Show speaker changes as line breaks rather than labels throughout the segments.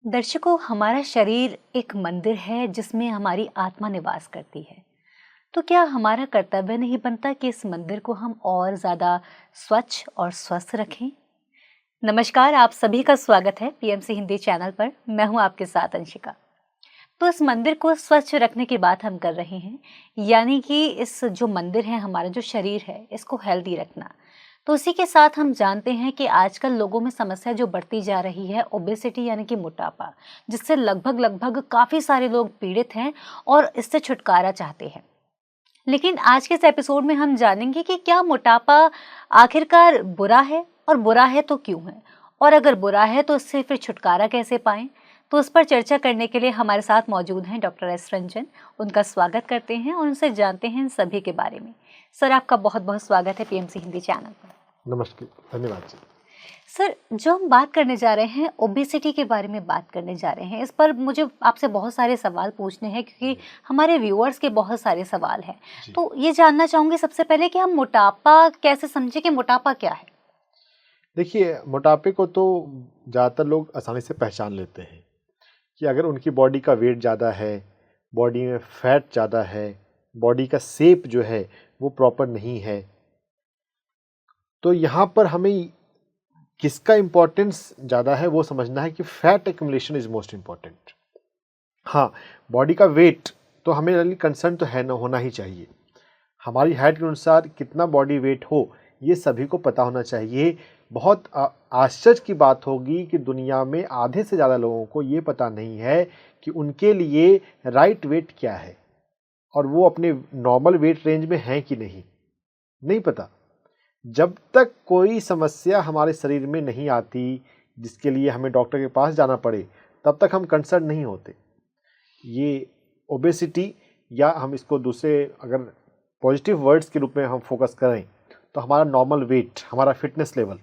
दर्शकों, हमारा शरीर एक मंदिर है जिसमें हमारी आत्मा निवास करती है। तो क्या हमारा कर्तव्य नहीं बनता कि इस मंदिर को हम और ज़्यादा स्वच्छ और स्वस्थ रखें? नमस्कार, आप सभी का स्वागत है पीएमसी हिंदी चैनल पर। मैं हूं आपके साथ अंशिका। तो इस मंदिर को स्वच्छ रखने की बात हम कर रहे हैं, यानी कि इस जो मंदिर है, हमारा जो शरीर है, इसको हेल्दी रखना। तो उसी के साथ हम जानते हैं कि आजकल लोगों में समस्या जो बढ़ती जा रही है, ओबेसिटी यानी कि मोटापा, जिससे लगभग काफ़ी सारे लोग पीड़ित हैं और इससे छुटकारा चाहते हैं। लेकिन आज के इस एपिसोड में हम जानेंगे कि क्या मोटापा आखिरकार बुरा है, और बुरा है तो क्यों है, और अगर बुरा है तो इससे फिर छुटकारा कैसे पाएं। तो उस पर चर्चा करने के लिए हमारे साथ मौजूद हैं डॉक्टर एस रंजन। उनका स्वागत करते हैं और उनसे जानते हैं इन सभी के बारे में। सर, आपका बहुत बहुत स्वागत है पीएमसी हिंदी चैनल पर।
नमस्कार, धन्यवाद जी।
सर, जो हम बात करने जा रहे हैं, ओबेसिटी के बारे में बात करने जा रहे हैं, इस पर मुझे आपसे बहुत सारे सवाल पूछने हैं क्योंकि हमारे व्यूअर्स के बहुत सारे सवाल हैं। तो ये जानना चाहूँगी सबसे पहले कि हम मोटापा कैसे समझें, कि मोटापा क्या है?
देखिए, मोटापे को तो ज़्यादातर लोग आसानी से पहचान लेते हैं कि अगर उनकी बॉडी का वेट ज़्यादा है, बॉडी में फैट ज़्यादा है, बॉडी का शेप जो है वो प्रॉपर नहीं है, तो यहाँ पर हमें किसका इम्पोर्टेंस ज़्यादा है वो समझना है कि fat accumulation is most important. हाँ, बॉडी का वेट तो हमें रियली कंसर्न तो है, ना होना ही चाहिए। हमारी हाइट के अनुसार कितना बॉडी वेट हो ये सभी को पता होना चाहिए। बहुत आश्चर्य की बात होगी कि दुनिया में आधे से ज़्यादा लोगों को ये पता नहीं है कि उनके लिए राइट वेट क्या है और वो अपने नॉर्मल वेट रेंज में हैं कि नहीं पता। जब तक कोई समस्या हमारे शरीर में नहीं आती जिसके लिए हमें डॉक्टर के पास जाना पड़े, तब तक हम कंसर्न नहीं होते। ये ओबेसिटी, या हम इसको दूसरे अगर पॉजिटिव वर्ड्स के रूप में हम फोकस करें तो हमारा नॉर्मल वेट, हमारा फिटनेस लेवल,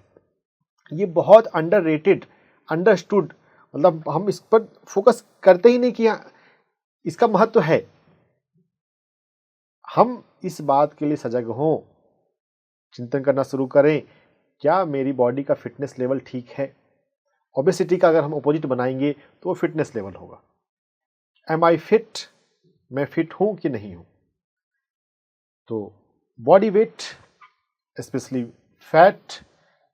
ये बहुत अंडररेटेड, अंडरस्टूड, मतलब हम इस पर फोकस करते ही नहीं कि इसका महत्व है। हम इस बात के लिए सजग हों, चिंतन करना शुरू करें, क्या मेरी बॉडी का फिटनेस लेवल ठीक है। ओबेसिटी का अगर हम अपोजिट बनाएंगे तो वो फिटनेस लेवल होगा। एम आई फिट, मैं फिट हूं कि नहीं हूं। तो बॉडी वेट, स्पेशली फैट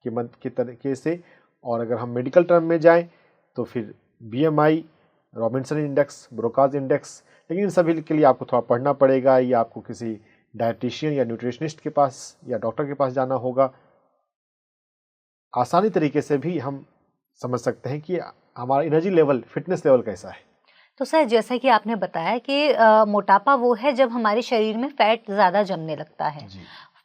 के तरीके से, और अगर हम मेडिकल टर्म में जाएं तो फिर BMI, Robinson index, Broca's index. लेकिन इन सभी के लिए आपको थोड़ा पढ़ना पड़ेगा, या आपको किसी डाइटिशियन या न्यूट्रिशनिस्ट के पास या डॉक्टर के पास जाना होगा। आसानी तरीके से भी हम समझ सकते हैं कि हमारा एनर्जी लेवल, फिटनेस लेवल कैसा है।
तो सर, जैसा कि आपने बताया कि मोटापा वो है जब हमारे शरीर में फैट ज़्यादा जमने लगता है।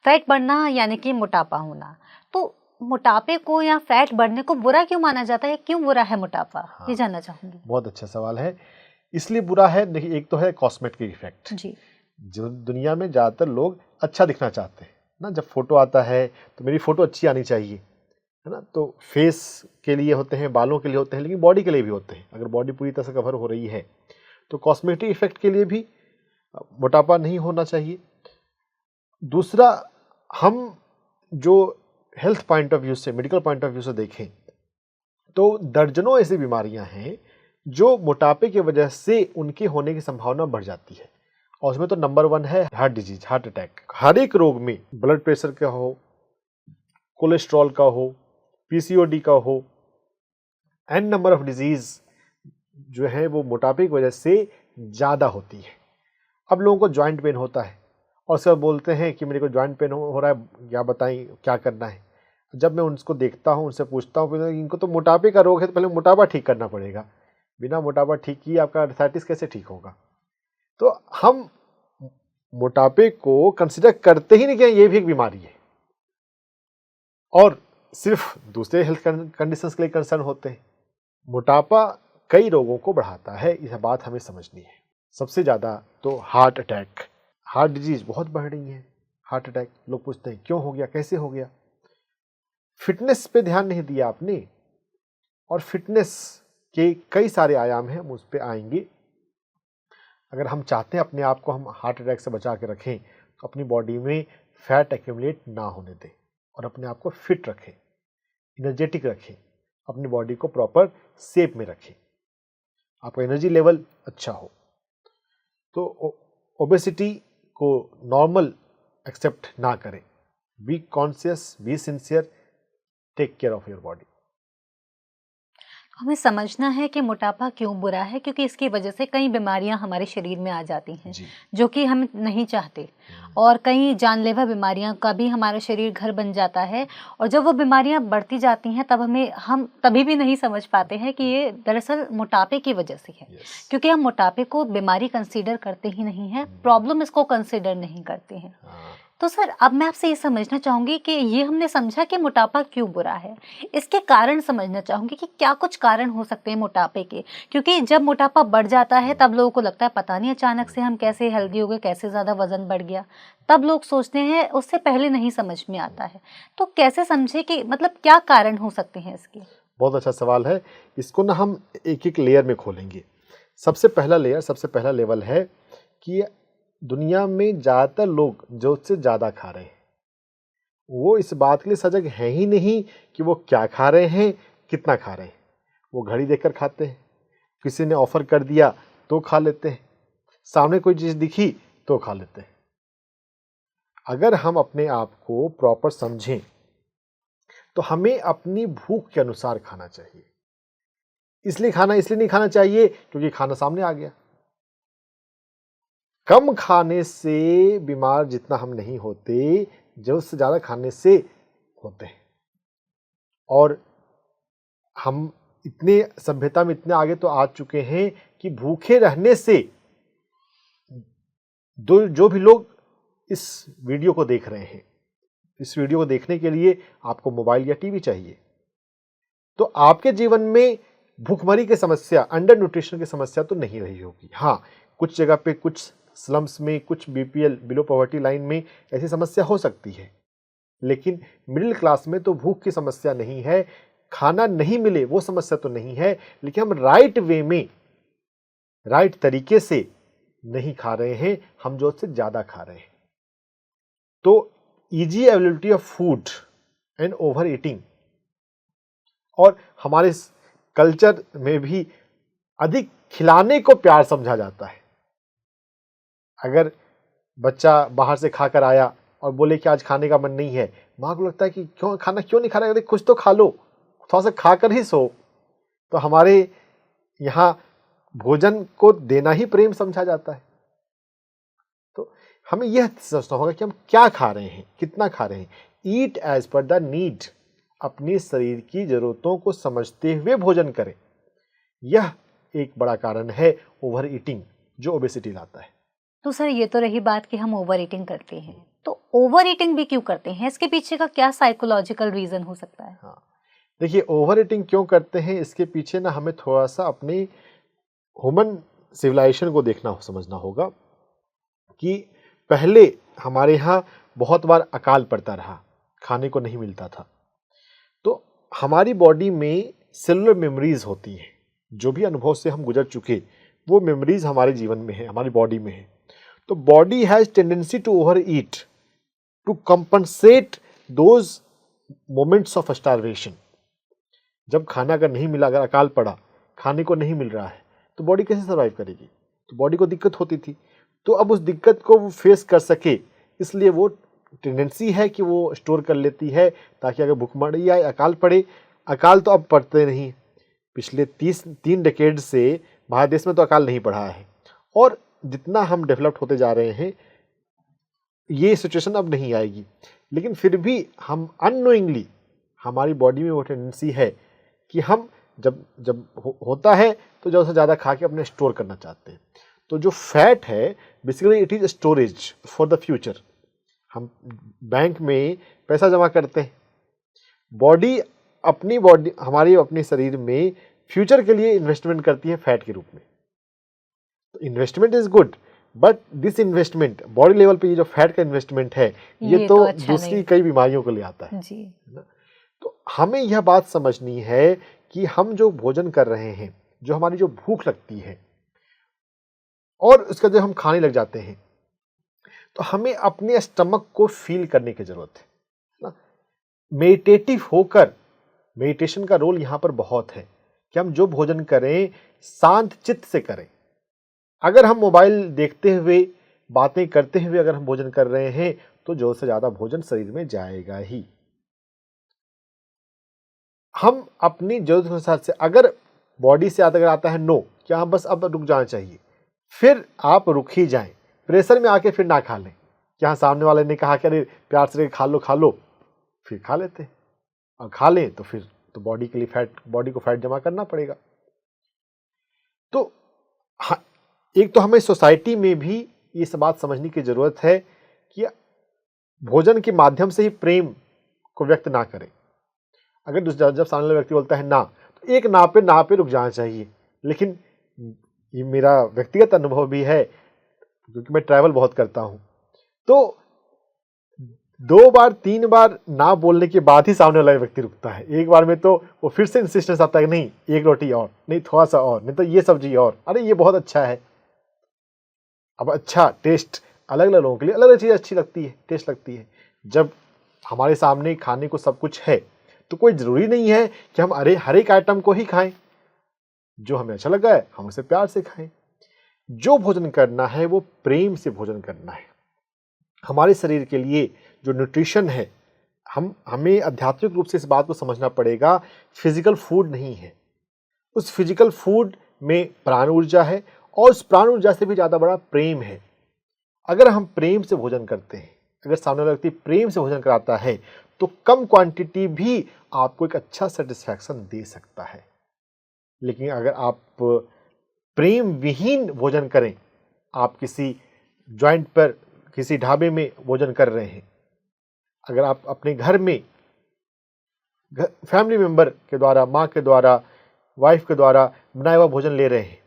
फैट बढ़ना यानी कि मोटापा होना। तो मोटापे को या फैट बढ़ने को बुरा क्यों माना जाता है? क्यों बुरा है मोटापा?
हाँ,
ये जानना चाहूंगी।
बहुत अच्छा सवाल है। इसलिए बुरा है, देखिए, एक तो है कॉस्मेटिक इफेक्ट।
जी।
जो दुनिया में ज़्यादातर लोग अच्छा दिखना चाहते हैं ना, जब फोटो आता है तो मेरी फोटो अच्छी आनी चाहिए, है ना। तो फेस के लिए होते हैं, बालों के लिए होते हैं, लेकिन बॉडी के लिए भी होते हैं। अगर बॉडी पूरी तरह से कवर हो रही है तो कॉस्मेटिक इफेक्ट के लिए भी मोटापा नहीं होना चाहिए। दूसरा, हम जो हेल्थ पॉइंट ऑफ व्यू से, मेडिकल पॉइंट ऑफ व्यू से देखें तो दर्जनों ऐसी बीमारियां हैं जो मोटापे की वजह से उनके होने की संभावना बढ़ जाती है, और उसमें तो नंबर 1 है हार्ट डिजीज, हार्ट अटैक। हर एक रोग में, ब्लड प्रेशर का हो, कोलेस्ट्रॉल का हो, पीसीओडी का हो, एन नंबर ऑफ डिजीज जो है वो मोटापे की वजह से ज़्यादा होती है। अब लोगों को जॉइंट पेन होता है और सब बोलते हैं कि मेरे को जॉइंट पेन हो रहा है, क्या बताएं क्या करना है। जब मैं उनको देखता हूं, उनसे पूछता हूं, इनको तो मोटापे का रोग है, तो पहले मोटापा ठीक करना पड़ेगा। बिना मोटापा ठीक किए आपका आर्थराइटिस कैसे ठीक होगा। तो हम मोटापे को कंसिडर करते ही नहीं कि ये भी एक बीमारी है, और सिर्फ दूसरे हेल्थ कंडीशंस के लिए कंसर्न होते हैं। मोटापा कई रोगों को बढ़ाता है, यह बात हमें समझनी है। सबसे ज़्यादा तो हार्ट अटैक, हार्ट डिजीज बहुत बढ़ रही है। हार्ट अटैक, लोग पूछते हैं क्यों हो गया, कैसे हो गया। फिटनेस पे ध्यान नहीं दिया आपने, और फिटनेस के कई सारे आयाम हैं, हम उस पर आएंगे। अगर हम चाहते हैं अपने आप को हम हार्ट अटैक से बचा के रखें तो अपनी बॉडी में फैट एक्यूमुलेट ना होने दें और अपने आप को फिट रखें, एनर्जेटिक रखें, अपनी बॉडी को प्रॉपर शेप में रखें। आपका एनर्जी लेवल अच्छा हो। तो ओबेसिटी को नॉर्मल एक्सेप्ट ना करें। Be conscious, be sincere, take care of your body.
हमें समझना है कि मोटापा क्यों बुरा है, क्योंकि इसकी वजह से कई बीमारियां हमारे शरीर में आ जाती हैं
जी।
जो कि हम नहीं चाहते, और कई जानलेवा बीमारियां का भी हमारा शरीर घर बन जाता है। और जब वो बीमारियां बढ़ती जाती हैं तब हम तभी भी नहीं समझ पाते हैं कि ये दरअसल मोटापे की वजह से है।
Yes.
क्योंकि हम मोटापे को बीमारी कंसीडर करते ही नहीं हैं, प्रॉब्लम इसको कंसीडर नहीं करते हैं।
हाँ।
तो सर, अब मैं आपसे ये समझना चाहूँगी कि ये हमने समझा कि मोटापा क्यों बुरा है, इसके कारण समझना चाहूँगी कि क्या कुछ कारण हो सकते हैं मोटापे के। क्योंकि जब मोटापा बढ़ जाता है तब लोगों को लगता है पता नहीं अचानक से हम कैसे हेल्दी हो गए, कैसे ज़्यादा वज़न बढ़ गया। तब लोग सोचते हैं, उससे पहले नहीं समझ में आता है। तो कैसे समझे कि मतलब क्या कारण हो सकते हैं इसके?
बहुत अच्छा सवाल है। इसको ना हम एक एक लेयर में खोलेंगे। सबसे पहला लेवल है कि दुनिया में ज़्यादातर लोग जो से ज़्यादा खा रहे हैं, वो इस बात के लिए सजग है ही नहीं कि वो क्या खा रहे हैं, कितना खा रहे हैं। वो घड़ी देखकर खाते हैं, किसी ने ऑफर कर दिया तो खा लेते हैं, सामने कोई चीज़ दिखी तो खा लेते हैं। अगर हम अपने आप को प्रॉपर समझें तो हमें अपनी भूख के अनुसार खाना चाहिए। इसलिए नहीं खाना चाहिए क्योंकि खाना सामने आ गया। कम खाने से बीमार जितना हम नहीं होते, जरूरत से ज़्यादा खाने से होते हैं। और हम इतने सभ्यता में इतने आगे तो आ चुके हैं कि भूखे रहने से जो भी लोग इस वीडियो को देख रहे हैं, इस वीडियो को देखने के लिए आपको मोबाइल या टीवी चाहिए। तो आपके जीवन में भूखमरी की समस्या, अंडर न्यूट्रिशन की समस्या तो नहीं रही होगी। हाँ, कुछ जगह पे, कुछ स्लम्स में, कुछ बीपीएल, बिलो पॉवर्टी लाइन में ऐसी समस्या हो सकती है, लेकिन मिडिल क्लास में तो भूख की समस्या नहीं है। खाना नहीं मिले वो समस्या तो नहीं है, लेकिन हम राइट वे में, राइट तरीके से नहीं खा रहे हैं, हम जो से ज्यादा खा रहे हैं। तो easy availability of food and over eating, और हमारे कल्चर में भी अधिक खिलाने को प्यार समझा जाता है। अगर बच्चा बाहर से खाकर आया और बोले कि आज खाने का मन नहीं है, माँ को लगता है कि क्यों नहीं खा रहा है, कुछ तो खा लो, थोड़ा सा खाकर ही सो। तो हमारे यहाँ भोजन को देना ही प्रेम समझा जाता है। तो हमें यह सोचना होगा कि हम क्या खा रहे हैं, कितना खा रहे हैं। Eat as per the need, अपने शरीर की जरूरतों को समझते हुए भोजन करें। यह एक बड़ा कारण है ओवर ईटिंग, जो ओबेसिटी लाता है।
तो सर, ये तो रही बात कि हम ओवर ईटिंग करते हैं, तो ओवर ईटिंग भी क्यों करते हैं? इसके पीछे का क्या साइकोलॉजिकल रीजन हो सकता है?
हाँ, देखिए, ओवर ईटिंग क्यों करते हैं, इसके पीछे ना हमें थोड़ा सा अपनी ह्यूमन सिविलाइजेशन को देखना, समझना होगा कि पहले हमारे यहाँ बहुत बार अकाल पड़ता रहा, खाने को नहीं मिलता था। तो हमारी बॉडी में सेलुलर मेमोरीज होती हैं, जो भी अनुभव से हम गुजर चुके वो मेमोरीज हमारे जीवन में है, हमारी बॉडी में है। तो body has tendency to over eat to compensate those moments of starvation. जब खाना अगर नहीं मिला, अगर अकाल पड़ा, खाने को नहीं मिल रहा है, तो बॉडी कैसे सर्वाइव करेगी? तो बॉडी को दिक्कत होती थी। तो अब उस दिक्कत को वो फेस कर सके, इसलिए वो टेंडेंसी है कि वो स्टोर कर लेती है, ताकि अगर भूखमरी आए, अकाल पड़े। अकाल तो अब पड़ते नहीं, पिछले 3 डेकेड से भारत देश में तो अकाल नहीं पड़ा है। और जितना हम डेवलप्ड होते जा रहे हैं, ये सिचुएशन अब नहीं आएगी। लेकिन फिर भी हम अननोइंगली, हमारी बॉडी में वो टेंडेंसी है कि हम जब होता है तो ज़्यादा से ज़्यादा खा के अपने स्टोर करना चाहते हैं। तो जो फैट है, basically it is storage for the future. हम बैंक में पैसा जमा करते हैं, बॉडी हमारी अपने शरीर में फ्यूचर के लिए इन्वेस्टमेंट करती है फैट के रूप में। तो investment is good, but this investment body level पे, ये जो फैट का इन्वेस्टमेंट है, ये तो
अच्छा
दूसरी कई बीमारियों को ले आता है
जी।
तो हमें यह बात समझनी है कि हम जो भोजन कर रहे हैं, जो हमारी जो भूख लगती है और उसका जब हम खाने लग जाते हैं, तो हमें अपने स्टमक को फील करने की जरूरत है ना। मेडिटेटिव होकर, मेडिटेशन का रोल यहाँ पर बहुत है कि हम जो भोजन करें शांत चित्त से करें। अगर हम मोबाइल देखते हुए, बातें करते हुए अगर हम भोजन कर रहे हैं तो ज़रूरत से ज़्यादा भोजन शरीर में जाएगा ही। हम अपनी ज़रूरत के अनुसार से, अगर बॉडी से अगर आता है नो कि हाँ बस अब रुक जाना चाहिए, फिर आप रुक ही जाएं। प्रेशर में आके फिर ना खा लें कि हाँ सामने वाले ने कहा कि अरे प्यार से खा लो, फिर खा लेते हैं। और खा लें तो फिर तो बॉडी के लिए बॉडी को फैट जमा करना पड़ेगा। तो हाँ, एक तो हमें सोसाइटी में भी ये सब बात समझने की जरूरत है कि भोजन के माध्यम से ही प्रेम को व्यक्त ना करें। अगर जब सामने वाला व्यक्ति बोलता है ना, तो एक ना पे रुक जाना चाहिए। लेकिन ये मेरा व्यक्तिगत अनुभव भी है, क्योंकि मैं ट्रैवल बहुत करता हूं, तो 2 बार 3 बार ना बोलने के बाद ही सामने वाला व्यक्ति रुकता है। एक बार में तो वो फिर से इंसिस्टेंस आता है कि नहीं, एक रोटी और, नहीं थोड़ा सा और, नहीं तो ये सब्जी और, अरे ये बहुत अच्छा है। अब अच्छा टेस्ट अलग अलग लोगों के लिए अलग अलग चीज़ अच्छी लगती है, टेस्ट लगती है। जब हमारे सामने खाने को सब कुछ है तो कोई ज़रूरी नहीं है कि हम हर एक आइटम को ही खाएं। जो हमें अच्छा लगा है हम उसे प्यार से खाएं। जो भोजन करना है वो प्रेम से भोजन करना है। हमारे शरीर के लिए जो न्यूट्रिशन है, हमें आध्यात्मिक रूप से इस बात को समझना पड़ेगा, फिजिकल फूड नहीं है। उस फिजिकल फूड में प्राण ऊर्जा है, और उस प्राण ऊर्जा से भी ज़्यादा बड़ा प्रेम है। अगर हम प्रेम से भोजन करते हैं, अगर सामने वाला व्यक्ति प्रेम से भोजन कराता है, तो कम क्वांटिटी भी आपको एक अच्छा सेटिस्फैक्शन दे सकता है। लेकिन अगर आप प्रेम विहीन भोजन करें, आप किसी जॉइंट पर, किसी ढाबे में भोजन कर रहे हैं, अगर आप अपने घर में फैमिली मेंबर के द्वारा, माँ के द्वारा, वाइफ के द्वारा बनाया हुआ भोजन ले रहे हैं,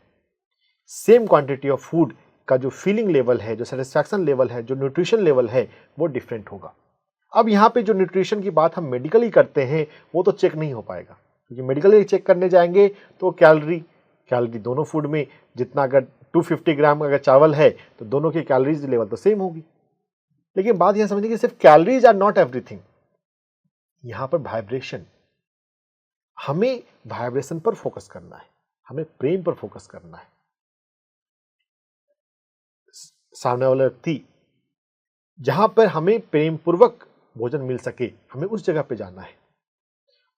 सेम क्वांटिटी ऑफ फूड का जो फीलिंग लेवल है, जो सेटिस्फैक्शन लेवल है, जो न्यूट्रिशन लेवल है, वो डिफरेंट होगा। अब यहाँ पे जो न्यूट्रिशन की बात हम मेडिकली करते हैं वो तो चेक नहीं हो पाएगा, क्योंकि मेडिकली चेक करने जाएंगे तो कैलोरी दोनों फूड में जितना, अगर 250 ग्राम अगर चावल है तो दोनों की कैलोरीज लेवल तो सेम होगी। लेकिन बात यह समझिए कि सिर्फ कैलोरीज आर नॉट एवरीथिंग। यहां पर वाइब्रेशन, हमें वाइब्रेशन पर फोकस करना है, हमें प्रेम पर फोकस करना है। सामने वाला व्यक्ति जहां पर हमें प्रेम पूर्वक भोजन मिल सके, हमें उस जगह पे जाना है।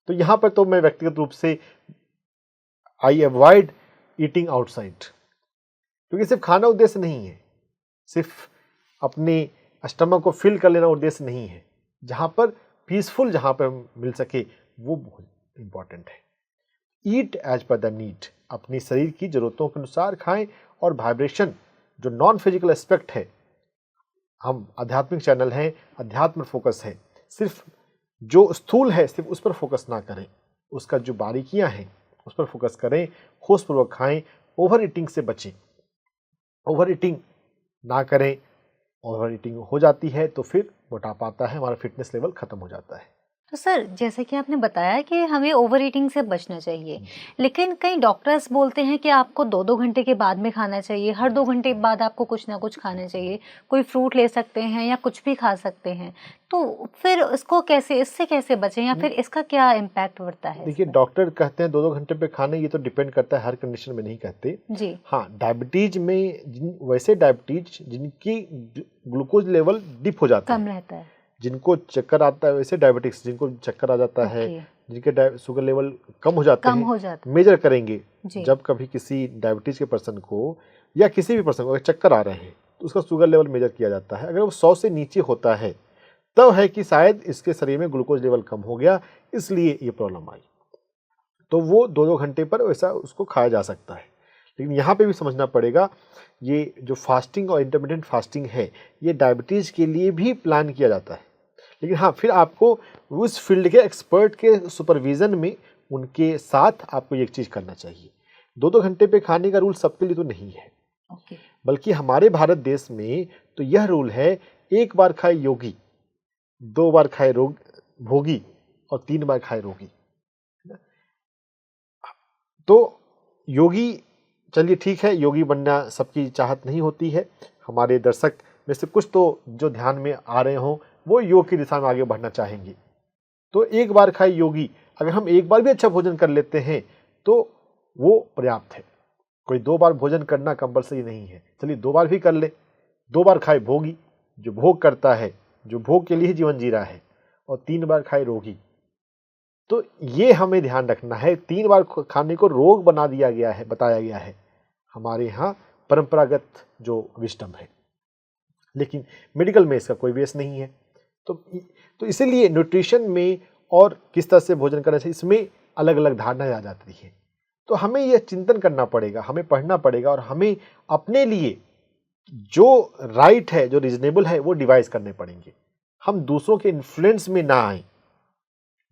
तो यहां पर तो मैं व्यक्तिगत रूप से आई अवॉइड ईटिंग आउटसाइड, क्योंकि सिर्फ खाना उद्देश्य नहीं है, सिर्फ अपने स्टमक को फिल कर लेना उद्देश्य नहीं है। जहां पर पीसफुल, जहां पर मिल सके, वो बहुत इंपॉर्टेंट है। Eat as per the need, अपनी शरीर की जरूरतों के अनुसार खाएं। और वाइब्रेशन जो नॉन फिजिकल एस्पेक्ट है, हम आध्यात्मिक चैनल हैं, अध्यात्म फोकस है, सिर्फ जो स्थूल है सिर्फ उस पर फोकस ना करें, उसका जो बारीकियां हैं उस पर फोकस करें। होशपूर्वक खाएं, ओवर ईटिंग से बचें, ओवर ईटिंग ना करें। ओवर ईटिंग हो जाती है तो फिर मोटापा आता है, हमारा फिटनेस लेवल खत्म हो जाता है।
तो सर, जैसे कि आपने बताया कि हमें ओवर ईटिंग से बचना चाहिए, लेकिन कई डॉक्टर्स बोलते हैं कि आपको 2-2 घंटे के बाद में खाना चाहिए, हर 2 घंटे बाद आपको कुछ ना कुछ खाना चाहिए, कोई फ्रूट ले सकते हैं या कुछ भी खा सकते हैं। तो फिर इससे कैसे बचें, या फिर इसका क्या इम्पैक्ट पड़ता है?
देखिए, डॉक्टर कहते हैं 2-2 घंटे पे खाने, ये तो डिपेंड करता है, हर कंडीशन में नहीं कहते
जी।
हाँ, डायबिटीज में वैसे डायबिटीज जिनकी ग्लूकोज लेवल डिप हो जाता है,
कम रहता है,
जिनको चक्कर आता है, वैसे डायबिटिक्स जिनको चक्कर आ जाता है, जिनके शुगर लेवल कम हो जाते हैं, मेजर करेंगे। जब कभी किसी डायबिटीज के पर्सन को या किसी भी पर्सन को अगर चक्कर आ रहे हैं तो उसका शुगर लेवल मेजर किया जाता है। अगर वो 100 से नीचे होता है तब है कि शायद इसके शरीर में ग्लूकोज लेवल कम हो गया, इसलिए ये प्रॉब्लम आई। तो वो 2-2 घंटे पर वैसा उसको खाया जा सकता है। लेकिन यहाँ पे भी समझना पड़ेगा, ये जो फास्टिंग और इंटरमिटेंट फास्टिंग है, ये डायबिटीज़ के लिए भी प्लान किया जाता है। लेकिन हाँ, फिर आपको उस फील्ड के एक्सपर्ट के सुपरविज़न में, उनके साथ आपको ये चीज़ करना चाहिए। 2-2 घंटे पे खाने का रूल सबके लिए तो नहीं है, बल्कि हमारे भारत देश में तो यह रूल है, 1 बार खाए योगी, 2 बार खाए भोगी और 3 बार खाए रोगी। तो योगी, चलिए ठीक है, योगी बनना सबकी चाहत नहीं होती है। हमारे दर्शक में से कुछ तो जो ध्यान में आ रहे हों वो योग की दिशा में आगे बढ़ना चाहेंगे। तो 1 बार खाए योगी, अगर हम 1 बार भी अच्छा भोजन कर लेते हैं तो वो पर्याप्त है। कोई 2 बार भोजन करना कंपल्सरी नहीं है, चलिए 2 बार भी कर ले। 2 बार खाए भोगी, जो भोग करता है, जो भोग के लिए जीवन जी रहा है, और 3 बार खाए रोगी। तो ये हमें ध्यान रखना है, 3 बार खाने को रोग बना दिया गया है, बताया गया है हमारे यहाँ परंपरागत जो विस्डम है, लेकिन मेडिकल में इसका कोई बेस नहीं है। तो इसीलिए न्यूट्रिशन में और किस तरह से भोजन करना चाहिए, इसमें अलग अलग धारणाएं आ जाती है। तो हमें यह चिंतन करना पड़ेगा, हमें पढ़ना पड़ेगा, और हमें अपने लिए जो राइट है, जो रीजनेबल है, वो डिवाइस करने पड़ेंगे। हम दूसरों के इन्फ्लुएंस में ना आए,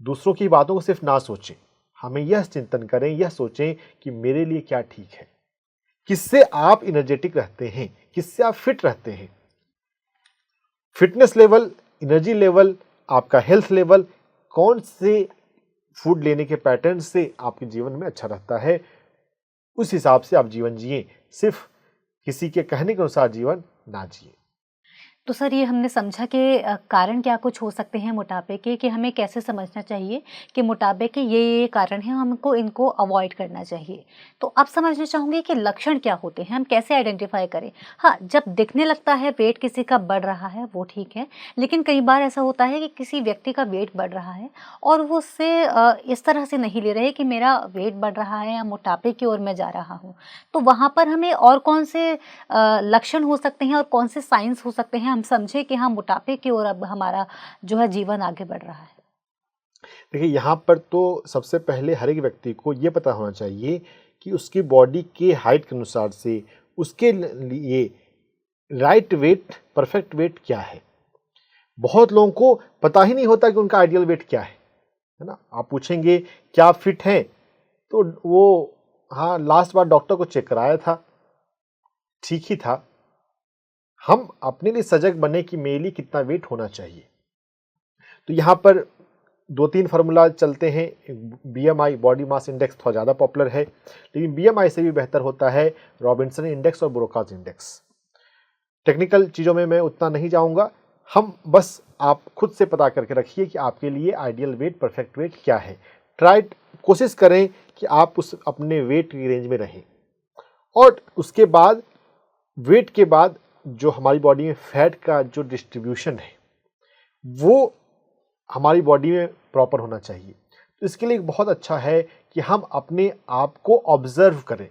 दूसरों की बातों को सिर्फ ना सोचें। हमें यह चिंतन करें, यह सोचें कि मेरे लिए क्या ठीक है, किससे आप एनर्जेटिक रहते हैं, किससे आप फिट रहते हैं। फिटनेस लेवल, एनर्जी लेवल, आपका हेल्थ लेवल, कौन से फूड लेने के पैटर्न से आपके जीवन में अच्छा रहता है, उस हिसाब से आप जीवन जिए। सिर्फ किसी के कहने के अनुसार जीवन ना जिए।
तो सर, ये हमने समझा कि कारण क्या कुछ हो सकते हैं मोटापे के, कि हमें कैसे समझना चाहिए कि मोटापे के ये कारण हैं, हमको इनको अवॉइड करना चाहिए। तो अब समझना चाहूँगी कि लक्षण क्या होते हैं, हम कैसे आइडेंटिफाई करें। हाँ, जब दिखने लगता है वेट किसी का बढ़ रहा है वो ठीक है, लेकिन कई बार ऐसा होता है कि किसी व्यक्ति का वेट बढ़ रहा है और वो उससे इस तरह से नहीं ले रहे कि मेरा वेट बढ़ रहा है या मोटापे की ओर मैं जा रहा हूँ। तो वहाँ पर हमें और कौन से लक्षण हो सकते हैं और कौन से साइंस हो सकते हैं, हम समझे कि हाँ, मोटापे की ओर अब हमारा जो है जीवन आगे बढ़ रहा है।
देखिए, यहाँ पर तो सबसे पहले हर एक व्यक्ति को ये पता होना चाहिए कि उसकी बॉडी के हाइट के अनुसार से उसके लिए राइट वेट, परफेक्ट वेट क्या है। बहुत लोगों को पता ही नहीं होता कि उनका आइडियल वेट क्या है ना। आप पूछेंगे क्या आप फिट हैं, तो वो हाँ, लास्ट बार डॉक्टर को चेक कराया था, ठीक ही था। हम अपने लिए सजग बने कि मेरे लिए कितना वेट होना चाहिए। तो यहाँ पर 2-3 फार्मूला चलते हैं। BMI, बॉडी मास इंडेक्स, थोड़ा ज़्यादा पॉपुलर है, लेकिन BMI से भी बेहतर होता है रॉबिन्सन इंडेक्स और ब्रोकाज इंडेक्स। टेक्निकल चीज़ों में मैं उतना नहीं जाऊँगा, हम बस आप खुद से पता करके रखिए कि आपके लिए आइडियल वेट, परफेक्ट वेट क्या है। कोशिश करें कि आप उस अपने वेट की रेंज में रहें। और उसके बाद वेट के बाद जो हमारी बॉडी में फैट का जो डिस्ट्रीब्यूशन है वो हमारी बॉडी में प्रॉपर होना चाहिए। तो इसके लिए बहुत अच्छा है कि हम अपने आप को ऑब्जर्व करें,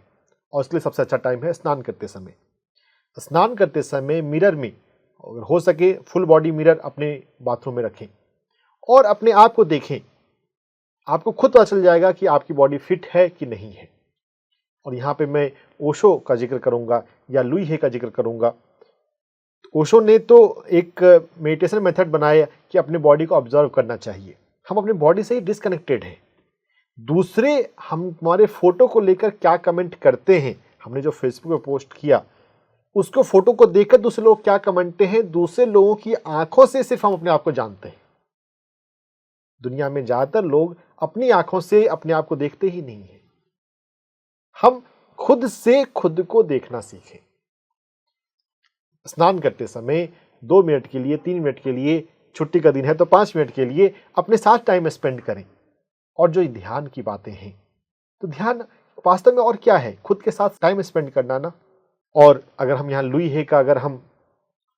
और इसके लिए सबसे अच्छा टाइम है स्नान करते समय। स्नान करते समय मिरर में, अगर हो सके फुल बॉडी मिरर अपने बाथरूम में रखें और अपने आप को देखें। आपको खुद पता चल जाएगा कि आपकी बॉडी फिट है कि नहीं है। और यहाँ पे मैं ओशो का जिक्र करूँगा या लुई हे का जिक्र करूँगा। ओशो ने तो एक मेडिटेशन मेथड बनाया कि अपने बॉडी को ऑब्जर्व करना चाहिए। हम अपनी बॉडी से ही डिस्कनेक्टेड हैं। दूसरे हमारे फोटो को लेकर क्या कमेंट करते हैं, हमने जो फेसबुक पे पोस्ट किया उसको फोटो को देखकर दूसरे लोग क्या कमेंटते हैं, दूसरे लोगों की आंखों से सिर्फ हम अपने आप को जानते हैं। दुनिया में ज्यादातर लोग अपनी आंखों से अपने आप को देखते ही नहीं है। हम खुद से खुद को देखना सीखें। स्नान करते समय 2 मिनट के लिए, 3 मिनट के लिए, छुट्टी का दिन है तो 5 मिनट के लिए अपने साथ टाइम स्पेंड करें। और जो ध्यान की बातें हैं, तो ध्यान वास्तव में और क्या है, खुद के साथ टाइम स्पेंड करना ना। और अगर हम यहाँ लुई हे का अगर हम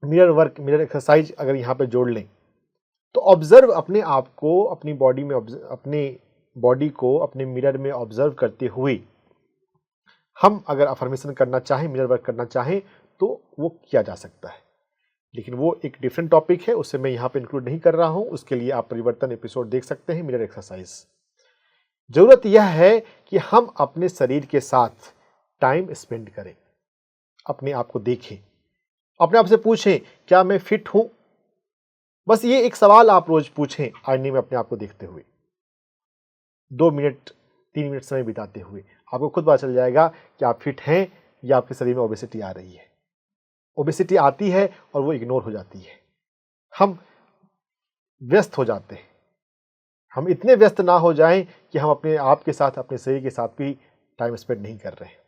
मिरर वर्क, मिरर एक्सरसाइज अगर यहाँ पे जोड़ लें, तो ऑब्जर्व अपने आप को, अपनी बॉडी में, अपने बॉडी को अपने मिरर में ऑब्जर्व करते हुए हम अगर अफर्मेशन करना चाहें, मिरर वर्क करना चाहें, तो वो किया जा सकता है। लेकिन वो एक डिफरेंट टॉपिक है, उससे मैं यहाँ पे इंक्लूड नहीं कर रहा हूँ। उसके लिए आप परिवर्तन एपिसोड देख सकते हैं, मिरर एक्सरसाइज। जरूरत यह है कि हम अपने शरीर के साथ टाइम स्पेंड करें, अपने आप को देखें, अपने आप से पूछें क्या मैं फिट हूं। बस ये एक सवाल आप रोज पूछें आईने में अपने आप को देखते हुए, 2 मिनट 3 मिनट समय बिताते हुए आपको खुद पता चल जाएगा कि आप फिट हैं या आपके शरीर में ओबेसिटी आ रही है। ओबेसिटी आती है और वो इग्नोर हो जाती है। हम व्यस्त हो जाते हैं। हम इतने व्यस्त ना हो जाएं कि हम अपने आप के साथ, अपने शरीर के साथ भी टाइम स्पेंड नहीं कर रहे हैं।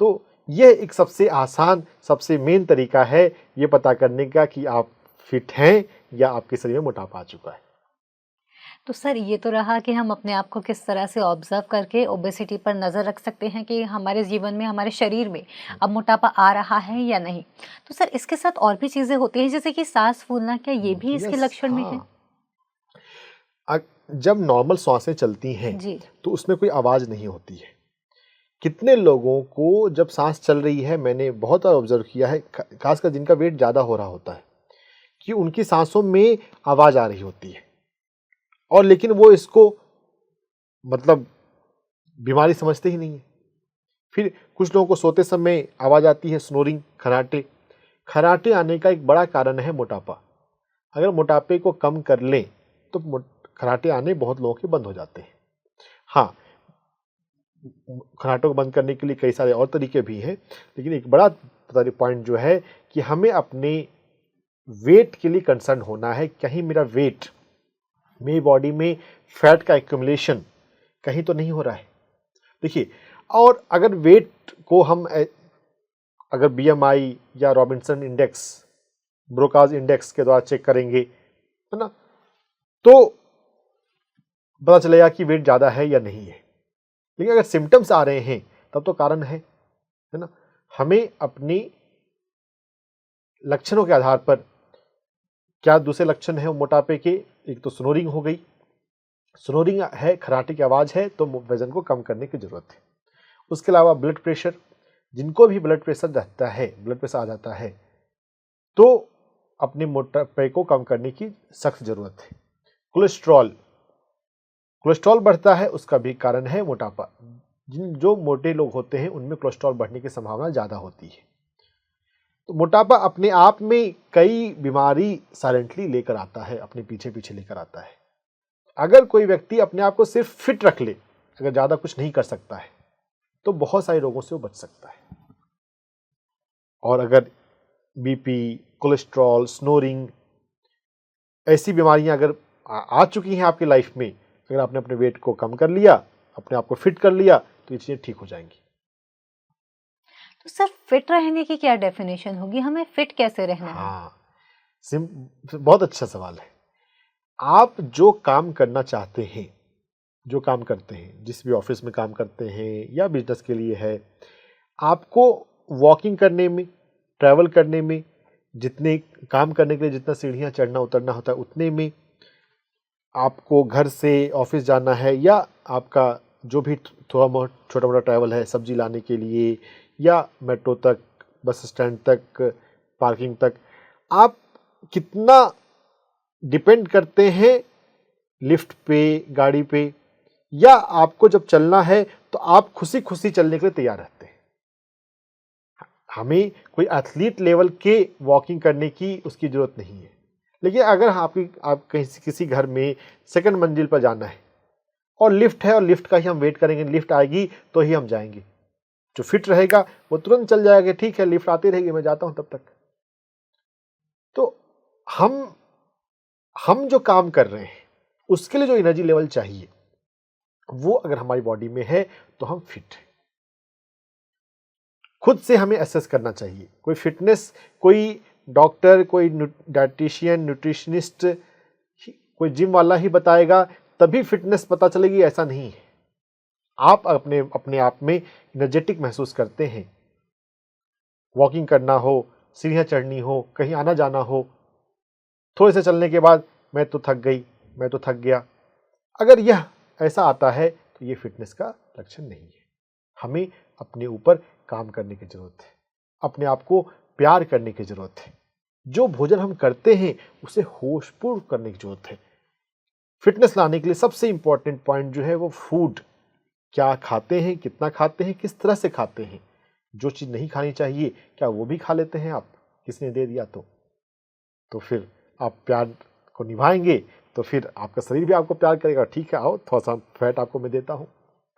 तो यह एक सबसे आसान, सबसे मेन तरीका है ये पता करने का कि आप फिट हैं या आपके शरीर में मोटापा आ चुका है।
तो सर ये तो रहा कि हम अपने आप को किस तरह से ऑब्जर्व करके ओबेसिटी पर नज़र रख सकते हैं कि हमारे जीवन में, हमारे शरीर में अब मोटापा आ रहा है या नहीं। तो सर इसके साथ और भी चीज़ें होती हैं जैसे कि सांस फूलना, क्या ये भी इसके
यस,
लक्षण में है?
हाँ। जब नॉर्मल सांसें चलती हैं
जी।
तो उसमें कोई आवाज़ नहीं होती है। कितने लोगों को जब सांस चल रही है, मैंने बहुत बार ऑब्जर्व किया है, खासकर जिनका वेट ज़्यादा हो रहा होता है, कि उनकी सांसों में आवाज़ आ रही होती है, और लेकिन वो इसको मतलब बीमारी समझते ही नहीं है। फिर कुछ लोगों को सोते समय आवाज़ आती है, स्नोरिंग, खर्राटे। खर्राटे आने का एक बड़ा कारण है मोटापा। अगर मोटापे को कम कर लें तो खर्राटे आने बहुत लोगों के बंद हो जाते हैं। हाँ, खर्राटों को बंद करने के लिए कई सारे और तरीके भी हैं, लेकिन एक बड़ा पॉइंट जो है कि हमें अपने वेट के लिए कंसर्न होना है। कहीं मेरा वेट, मेरी बॉडी में फैट का एक्यूमुलेशन कहीं तो नहीं हो रहा है। देखिए, और अगर वेट को हम अगर बीएमआई या रॉबिन्सन इंडेक्स, ब्रोकाज इंडेक्स के द्वारा चेक करेंगे, है ना, तो पता चलेगा कि वेट ज़्यादा है या नहीं है। लेकिन अगर सिम्टम्स आ रहे हैं तब तो कारण है ना। हमें अपनी लक्षणों के आधार पर, क्या दूसरे लक्षण है मोटापे के, एक तो स्नोरिंग हो गई, स्नोरिंग है, खर्राटे की आवाज़ है, तो वजन को कम करने की जरूरत है। उसके अलावा ब्लड प्रेशर, जिनको भी ब्लड प्रेशर रहता है, ब्लड प्रेशर आ जाता है, तो अपने मोटापे को कम करने की सख्त जरूरत है। कोलेस्ट्रॉल, कोलेस्ट्रॉल बढ़ता है, उसका भी कारण है मोटापा। जो मोटे लोग होते हैं उनमें कोलेस्ट्रॉल बढ़ने की संभावना ज़्यादा होती है। तो मोटापा अपने आप में कई बीमारी साइलेंटली लेकर आता है, अपने पीछे पीछे लेकर आता है। अगर कोई व्यक्ति अपने आप को सिर्फ फिट रख ले, अगर ज़्यादा कुछ नहीं कर सकता है, तो बहुत सारे रोगों से वो बच सकता है। और अगर बीपी, कोलेस्ट्रॉल, स्नोरिंग, ऐसी बीमारियां अगर आ चुकी हैं आपकी लाइफ में, अगर आपने अपने वेट को कम कर लिया, अपने आप को फिट कर लिया, तो ये चीज़ें ठीक हो जाएंगी।
तो सर फिट रहने की क्या डेफिनेशन होगी, हमें फिट कैसे रहना है?
हाँ, बहुत अच्छा सवाल है। आप जो काम करना चाहते हैं, जो काम करते हैं, जिस भी ऑफिस में काम करते हैं या बिजनेस के लिए है, आपको वॉकिंग करने में, ट्रैवल करने में, जितने काम करने के लिए जितना सीढ़ियाँ चढ़ना उतरना होता है उतने में, आपको घर से ऑफिस जाना है या आपका जो भी थोड़ा बहुत छोटा मोटा ट्रैवल है, सब्जी लाने के लिए या मेट्रो तक, बस स्टैंड तक, पार्किंग तक, आप कितना डिपेंड करते हैं लिफ्ट पे, गाड़ी पे, या आपको जब चलना है तो आप खुशी खुशी चलने के लिए तैयार रहते हैं। हमें कोई एथलीट लेवल के वॉकिंग करने की उसकी जरूरत नहीं है। लेकिन अगर आप कहीं किसी घर में सेकंड मंजिल पर जाना है और लिफ्ट है, और लिफ्ट का ही हम वेट करेंगे, लिफ्ट आएगी तो ही हम जाएंगे, जो फिट रहेगा वो तुरंत चल जाएगा, ठीक है लिफ्ट आती रहेगी, मैं जाता हूं तब तक। तो हम जो काम कर रहे हैं उसके लिए जो एनर्जी लेवल चाहिए वो अगर हमारी बॉडी में है तो हम फिट हैं। खुद से हमें एसेस करना चाहिए। कोई फिटनेस, कोई डॉक्टर, कोई डाइटिशियन, न्यूट्रिशनिस्ट, कोई जिम वाला ही बताएगा तभी फिटनेस पता चलेगी, ऐसा नहीं है। आप अपने आप में एनर्जेटिक महसूस करते हैं, वॉकिंग करना हो, सीढ़ियाँ चढ़नी हो, कहीं आना जाना हो, थोड़े से चलने के बाद मैं तो थक गई, मैं तो थक गया, अगर यह ऐसा आता है तो ये फिटनेस का लक्षण नहीं है। हमें अपने ऊपर काम करने की जरूरत है, अपने आप को प्यार करने की जरूरत है। जो भोजन हम करते हैं उसे होशपूर्ण करने की जरूरत है। फिटनेस लाने के लिए सबसे इंपॉर्टेंट पॉइंट जो है वो फूड, क्या खाते हैं, कितना खाते हैं, किस तरह से खाते हैं। जो चीज़ नहीं खानी चाहिए क्या वो भी खा लेते हैं आप, किसने दे दिया तो फिर आप प्यार को निभाएंगे तो फिर आपका शरीर भी आपको प्यार करेगा। ठीक है, आओ थोड़ा सा फैट आपको मैं देता हूँ,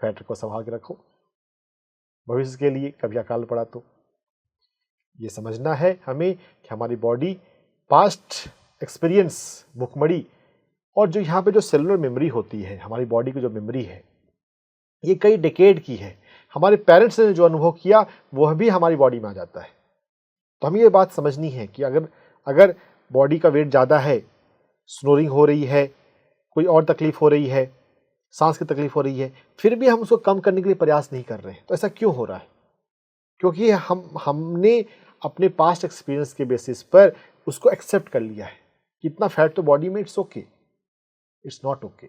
फैट को संभाल के रखो भविष्य के लिए, कभी अकाल पड़ा तो। ये समझना है हमें कि हमारी बॉडी पास्ट एक्सपीरियंस, भुखमरी, और जो यहाँ पे जो सेलुलर मेमोरी होती है, हमारी बॉडी की जो मेमोरी है ये कई डेकेड की है। हमारे पेरेंट्स ने जो अनुभव किया वह भी हमारी बॉडी में आ जाता है। तो हमें ये बात समझनी है कि अगर बॉडी का वेट ज़्यादा है, स्नोरिंग हो रही है, कोई और तकलीफ हो रही है, सांस की तकलीफ हो रही है, फिर भी हम उसको कम करने के लिए प्रयास नहीं कर रहे हैं। तो ऐसा क्यों हो रहा है? क्योंकि हमने अपने पास्ट एक्सपीरियंस के बेसिस पर उसको एक्सेप्ट कर लिया है कि इतना फैट तो बॉडी में, it's okay. It's not okay.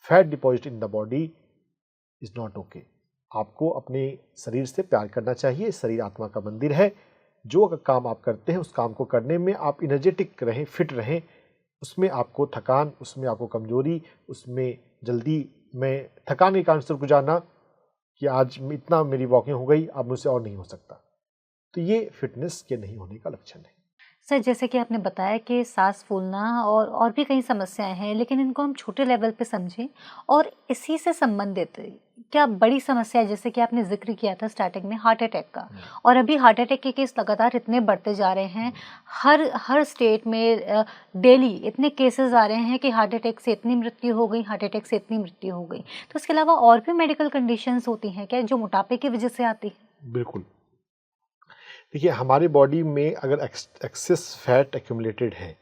Fat deposit in the body is not okay. आपको अपने शरीर से प्यार करना चाहिए। शरीर आत्मा का मंदिर है। जो काम आप करते हैं उस काम को करने में आप इनर्जेटिक रहें, फिट रहें। उसमें आपको थकान, उसमें आपको कमजोरी, उसमें जल्दी में थकान के कारण सिर्फ गुजारना कि आज इतना मेरी वॉकिंग हो गई, अब मुझसे और नहीं हो सकता, तो ये फिटनेस के नहीं होने का लक्षण है।
सर, जैसे कि आपने बताया कि सांस फूलना और भी कई समस्याएं हैं, लेकिन इनको हम छोटे लेवल पे समझें और इसी से संबंधित क्या बड़ी समस्या है, जैसे कि आपने जिक्र किया था स्टार्टिंग में हार्ट अटैक का, और अभी हार्ट अटैक के केस लगातार इतने बढ़ते जा रहे हैं। हर स्टेट में डेली इतने केसेस आ रहे हैं कि हार्ट अटैक से इतनी मृत्यु हो गई, हार्ट अटैक से इतनी मृत्यु हो गई। तो इसके अलावा और भी मेडिकल कंडीशंस होती हैं क्या जो मोटापे की वजह से आती है?
बिल्कुल। देखिए, हमारी बॉडी में अगर एक्सेस फैट एक्यूमुलेटेड है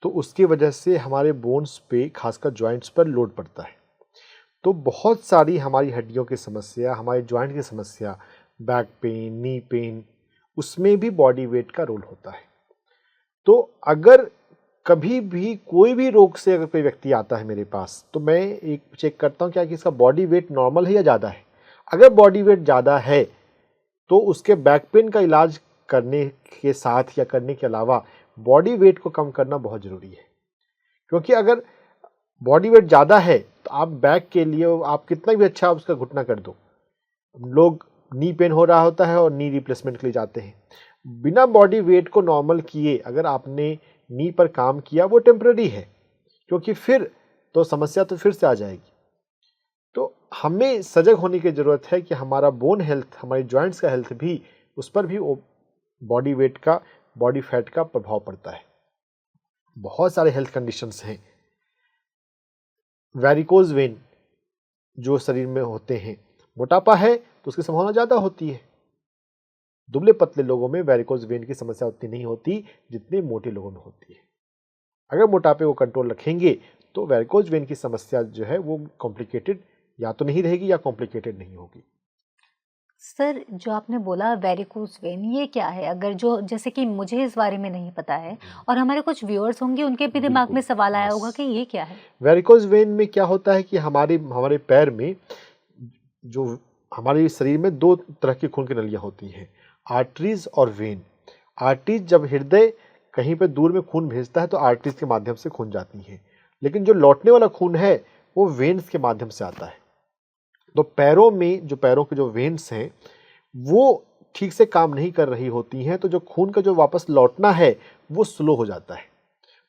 तो उसकी वजह से हमारे बोन्स पे, खासकर जॉइंट्स पर लोड पड़ता है। तो बहुत सारी हमारी हड्डियों की समस्या, हमारे जॉइंट की समस्या, बैक पेन, नी पेन, उसमें भी बॉडी वेट का रोल होता है। तो अगर कभी भी कोई भी रोग से अगर कोई व्यक्ति आता है मेरे पास, तो मैं एक चेक करता हूँ क्या कि इसका बॉडी वेट नॉर्मल है या ज़्यादा है। अगर बॉडी वेट ज़्यादा है तो उसके बैक पेन का इलाज करने के साथ या करने के अलावा बॉडी वेट को कम करना बहुत ज़रूरी है। क्योंकि अगर बॉडी वेट ज़्यादा है तो आप बैक के लिए आप कितना भी अच्छा उसका घुटना कर दो, लोग नी पेन हो रहा होता है और नी रिप्लेसमेंट के लिए जाते हैं। बिना बॉडी वेट को नॉर्मल किए अगर आपने नी पर काम किया, वो टेम्पररी है, क्योंकि फिर तो समस्या तो फिर से आ जाएगी। तो हमें सजग होने की ज़रूरत है कि हमारा बोन हेल्थ, हमारे जॉइंट्स का हेल्थ भी, उस पर भी बॉडी वेट का, बॉडी फैट का प्रभाव पड़ता है। बहुत सारे हेल्थ कंडीशंस हैं। वेरिकोज वेन जो शरीर में होते हैं, मोटापा है तो उसकी संभावना ज़्यादा होती है। दुबले पतले लोगों में वेरिकोज वेन की समस्या उतनी नहीं होती जितने मोटे लोगों में होती है। अगर मोटापे को कंट्रोल रखेंगे तो वेरिकोज वेन की समस्या जो है वो कॉम्प्लिकेटेड या तो नहीं रहेगी या कॉम्प्लिकेटेड नहीं होगी।
सर, जो आपने बोला वेरिकोज वेन, ये क्या है? अगर जो, जैसे कि मुझे इस बारे में नहीं पता है और हमारे कुछ व्यूअर्स होंगे उनके भी दिमाग में सवाल आया होगा कि ये क्या है?
वेरिकोज वेन में क्या होता है कि हमारे पैर में, जो हमारे शरीर में दो तरह की खून की नलियां होती हैं, आर्टरीज और वेन। आर्टरीज जब हृदय कहीं पे दूर में खून भेजता है तो आर्टरीज के माध्यम से खून जाती है, लेकिन जो लौटने वाला खून है वो वेन्स के माध्यम से आता है। तो पैरों में जो पैरों के जो वेन्स हैं वो ठीक से काम नहीं कर रही होती हैं, तो जो खून का जो वापस लौटना है वो स्लो हो जाता है।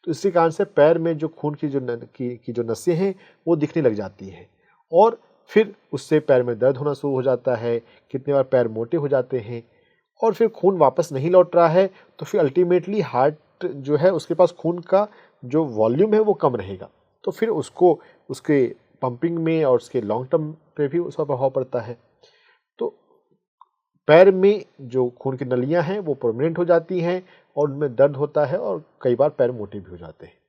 तो इसी कारण से पैर में जो खून की जो नसें हैं वो दिखने लग जाती हैं, और फिर उससे पैर में दर्द होना शुरू हो जाता है। कितने बार पैर मोटे हो जाते हैं और फिर खून वापस नहीं लौट रहा है, तो फिर अल्टीमेटली हार्ट जो है उसके पास खून का जो वॉल्यूम है वो कम रहेगा, तो फिर उसको उसके पंपिंग में और उसके लॉन्ग टर्म पे भी उसका प्रभाव पड़ता है। तो पैर में जो खून की नलियां हैं वो परमानेंट हो जाती हैं और उनमें दर्द होता है और कई बार पैर मोटे भी हो जाते हैं।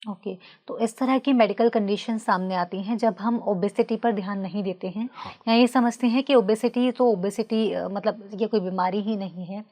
ओके, तो इस तरह की मेडिकल कंडीशन सामने आती हैं जब हम ओबेसिटी पर ध्यान नहीं देते हैं, या ये समझते हैं कि ओबेसिटी तो ओबेसिटी मतलब ये कोई बीमारी ही नहीं है।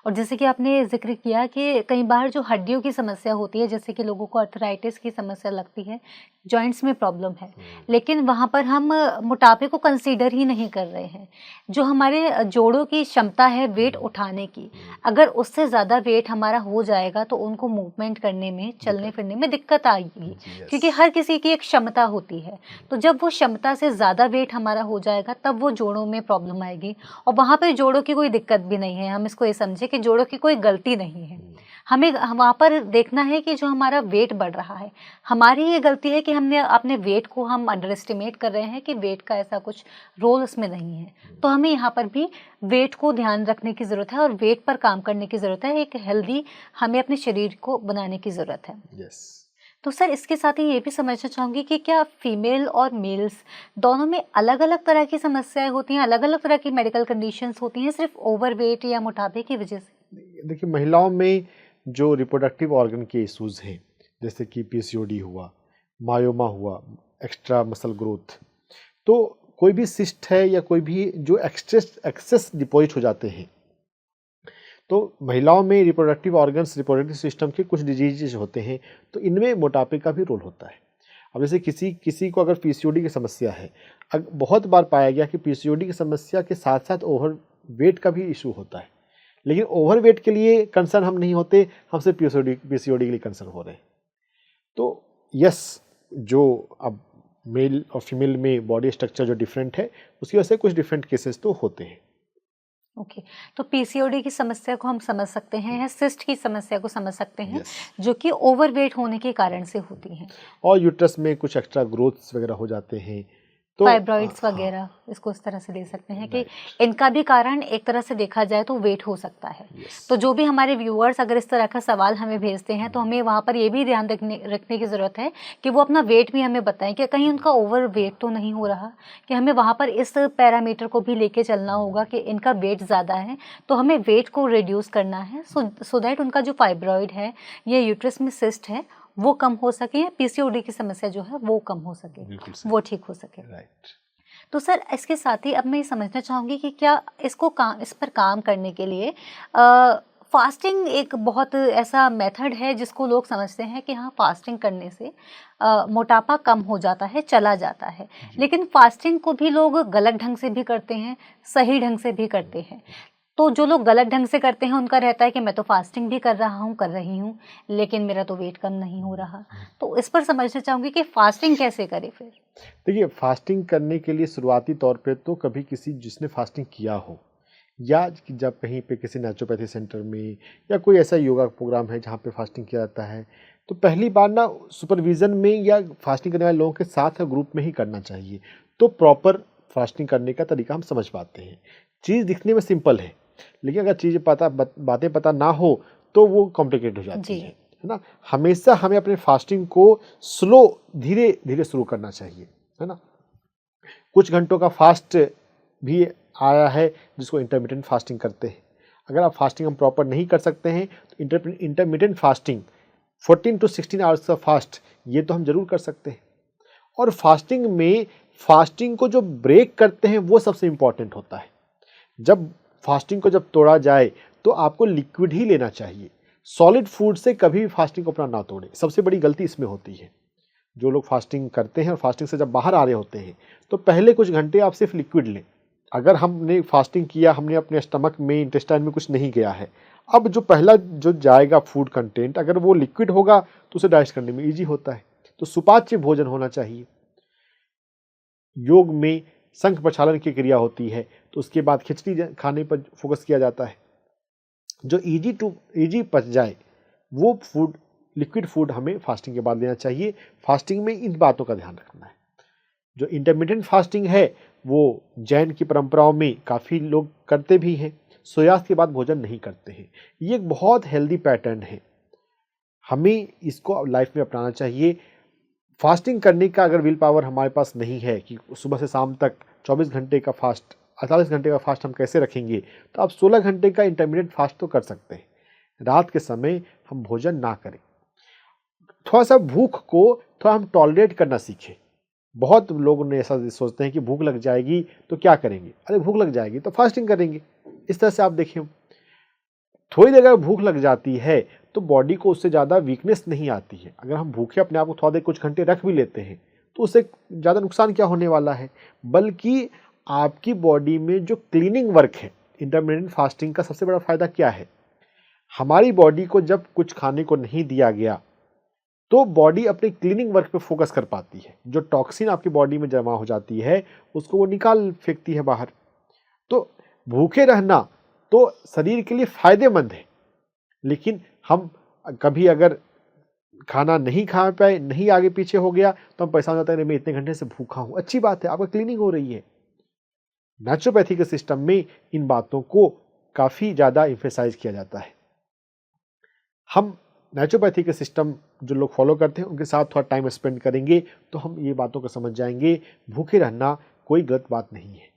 और जैसे कि आपने जिक्र किया कि कई बार जो हड्डियों की समस्या होती है, जैसे कि लोगों को अर्थराइटिस की समस्या लगती है, जॉइंट्स में प्रॉब्लम है, लेकिन वहाँ पर हम मोटापे को कंसीडर ही नहीं कर रहे हैं। जो हमारे जोड़ों की क्षमता है वेट उठाने की, अगर उससे ज़्यादा वेट हमारा हो जाएगा तो उनको मूवमेंट करने में, चलने फिरने में दिक्कत आएगी, क्योंकि हर किसी की एक क्षमता होती है। तो जब वो क्षमता से ज़्यादा वेट हमारा हो जाएगा तब वो जोड़ों में प्रॉब्लम आएगी, और वहाँ पर जोड़ों की कोई दिक्कत भी नहीं है। हम इसको ये समझे कि जोड़ों की कोई गलती नहीं है। हमें वहाँ पर देखना है कि जो हमारा वेट बढ़ रहा है, हमारी ये गलती है कि हमने अपने वेट को हम अंडर एस्टिमेट कर रहे हैं कि वेट का ऐसा कुछ रोल उसमें नहीं है। तो हमें यहाँ पर भी वेट को ध्यान रखने की ज़रूरत है और वेट पर काम करने की ज़रूरत है। एक हेल्दी हमें अपने शरीर को बनाने की ज़रूरत है। तो सर, इसके साथ ही ये भी समझना चाहूँगी कि क्या फीमेल और मेल्स दोनों में अलग अलग तरह की समस्याएं होती हैं, अलग अलग तरह की मेडिकल कंडीशंस होती हैं, सिर्फ ओवरवेट या मोटापे की वजह से?
देखिए, महिलाओं में जो रिप्रोडक्टिव ऑर्गन के इश्यूज हैं, जैसे कि पीसीओडी हुआ, मायोमा हुआ, एक्स्ट्रा मसल ग्रोथ। तो कोई भी सिस्ट है या कोई भी जो एक्सेस डिपॉजिट हो जाते हैं, तो महिलाओं में रिप्रोडक्टिव ऑर्गन्स, रिप्रोडक्टिव सिस्टम के कुछ डिजीजेज होते हैं, तो इनमें मोटापे का भी रोल होता है। अब जैसे किसी किसी को अगर पीसीओडी की समस्या है, बहुत बार पाया गया कि पीसीओडी की समस्या के साथ साथ ओवर वेट का भी इशू होता है, लेकिन ओवर वेट के लिए कंसर्न हम नहीं होते, हम सिर्फ पीसीओडी के लिए कंसर्न हो रहे हैं। तो यस, जो अब मेल और फीमेल में बॉडी स्ट्रक्चर जो डिफरेंट है, उसकी वजह से कुछ डिफरेंट केसेस तो होते हैं।
ओके, तो पीसीओडी की समस्या को हम समझ सकते हैं या सिस्ट की समस्या को समझ सकते हैं, जो कि ओवरवेट होने के कारण से होती हैं,
और यूट्रस में कुछ एक्स्ट्रा ग्रोथ्स वगैरह हो जाते हैं, तो
फाइब्रॉइड्स वगैरह, इसको इस तरह से ले सकते हैं कि इनका भी कारण एक तरह से देखा जाए तो वेट हो सकता है। तो जो भी हमारे व्यूअर्स अगर इस तरह का सवाल हमें भेजते हैं, तो हमें वहाँ पर ये भी ध्यान रखने की ज़रूरत है कि वो अपना वेट भी हमें बताएं कि कहीं उनका ओवर वेट तो नहीं हो रहा, कि हमें वहाँ पर इस पैरामीटर को भी लेके चलना होगा कि इनका वेट ज़्यादा है तो हमें वेट को रिड्यूस करना है, सो दैट उनका जो फाइब्रॉइड है या यूट्रस में सिस्ट है वो कम हो सके, या पीसीओडी की समस्या जो है वो कम हो सके, वो ठीक हो सके। तो सर, इसके साथ ही अब मैं ये समझना चाहूँगी कि क्या इस पर काम करने के लिए फास्टिंग एक बहुत ऐसा मेथड है जिसको लोग समझते हैं कि हाँ, फास्टिंग करने से मोटापा कम हो जाता है, चला जाता है, लेकिन फास्टिंग को भी लोग गलत ढंग से भी करते हैं, सही ढंग से भी करते हैं। तो जो लोग गलत ढंग से करते हैं उनका रहता है कि मैं तो फास्टिंग भी कर रही हूँ, लेकिन मेरा तो वेट कम नहीं हो रहा। तो इस पर समझना चाहूँगी कि फास्टिंग कैसे करें फिर।
देखिए, फास्टिंग करने के लिए शुरुआती तौर पे तो कभी किसी जिसने फास्टिंग किया हो, या जब कहीं पे किसी नेचुरोपैथी सेंटर में या कोई ऐसा योगा प्रोग्राम है जहाँ पे फास्टिंग किया जाता है, तो पहली बार ना सुपरविज़न में या फास्टिंग करने वाले लोगों के साथ या ग्रुप में ही करना चाहिए, तो प्रॉपर फास्टिंग करने का तरीका हम समझ पाते हैं। चीज़ दिखने में सिंपल है, लेकिन अगर चीज़ें बातें पता ना हो तो वो कॉम्प्लिकेट हो जाती है ना। हमेशा हमें अपने फास्टिंग को स्लो, धीरे धीरे शुरू करना चाहिए, है ना। कुछ घंटों का फास्ट भी आया है जिसको इंटरमिटेंट फास्टिंग करते हैं। अगर आप फास्टिंग हम प्रॉपर नहीं कर सकते हैं तो इंटरमिटेंट फास्टिंग 14 to 16 आवर्स का फास्ट, ये तो हम जरूर कर सकते हैं। और फास्टिंग में फास्टिंग को जो ब्रेक करते हैं वो सबसे इंपॉर्टेंट होता है। जब फास्टिंग को जब तोड़ा जाए तो आपको लिक्विड ही लेना चाहिए, सॉलिड फूड से कभी भी फास्टिंग को अपना ना तोड़े। सबसे बड़ी गलती इसमें होती है। जो लोग फास्टिंग करते हैं और फास्टिंग से जब बाहर आ रहे होते हैं तो पहले कुछ घंटे आप सिर्फ लिक्विड लें। अगर हमने फास्टिंग किया, हमने अपने स्टमक में, इंटेस्टाइन में कुछ नहीं गया है, अब जो पहला जो जाएगा फूड कंटेंट अगर वो लिक्विड होगा तो उसे डाइजेस्ट करने में ईजी होता है। तो सुपाच्य भोजन होना चाहिए। योग में संख प्रक्षालन की क्रिया होती है, तो उसके बाद खिचड़ी खाने पर फोकस किया जाता है। जो इजी पच जाए वो फूड, लिक्विड फूड हमें फास्टिंग के बाद लेना चाहिए। फास्टिंग में इन बातों का ध्यान रखना है। जो इंटरमिटेंट फास्टिंग है वो जैन की परंपराओं में काफ़ी लोग करते भी हैं, सूर्यास्त के बाद भोजन नहीं करते हैं। ये एक बहुत हेल्दी पैटर्न है, हमें इसको लाइफ में अपनाना चाहिए। फास्टिंग करने का अगर विल पावर हमारे पास नहीं है कि सुबह से शाम तक 24 घंटे का फास्ट, 48 घंटे का फास्ट हम कैसे रखेंगे, तो आप 16 घंटे का इंटरमीडिएट फास्ट तो कर सकते हैं। रात के समय हम भोजन ना करें। थोड़ा सा भूख को थोड़ा हम टॉलरेट करना सीखें। बहुत लोग ने ऐसा सोचते हैं कि भूख लग जाएगी तो क्या करेंगे, अरे भूख लग जाएगी तो फास्टिंग करेंगे। इस तरह से आप देखें, थोड़ी देर अगर भूख लग जाती है तो बॉडी को उससे ज़्यादा वीकनेस नहीं आती है। अगर हम भूखे अपने आप को थोड़ा देर कुछ घंटे रख भी लेते हैं तो उससे ज़्यादा नुकसान क्या होने वाला है, बल्कि आपकी बॉडी में जो क्लीनिंग वर्क है। इंटरमिटेंट फास्टिंग का सबसे बड़ा फायदा क्या है, हमारी बॉडी को जब कुछ खाने को नहीं दिया गया तो बॉडी अपने क्लीनिंग वर्क पे फोकस कर पाती है। जो टॉक्सिन आपकी बॉडी में जमा हो जाती है उसको वो निकाल फेंकती है बाहर। तो भूखे रहना तो शरीर के लिए फायदेमंद है, लेकिन हम कभी अगर खाना नहीं खा पाए, नहीं आगे पीछे हो गया तो हम परेशान हो जाते हैं, मैं इतने घंटे से भूखा हूं। अच्छी बात है, आपका क्लीनिंग हो रही है। नेचुरोपैथी के सिस्टम में इन बातों को काफी ज्यादा एम्फेसाइज किया जाता है। हम नेचुरोपैथी के सिस्टम जो लोग फॉलो करते हैं उनके साथ थोड़ा टाइम स्पेंड करेंगे तो हम ये बातों को समझ जाएंगे, भूखे रहना कोई गलत बात नहीं है।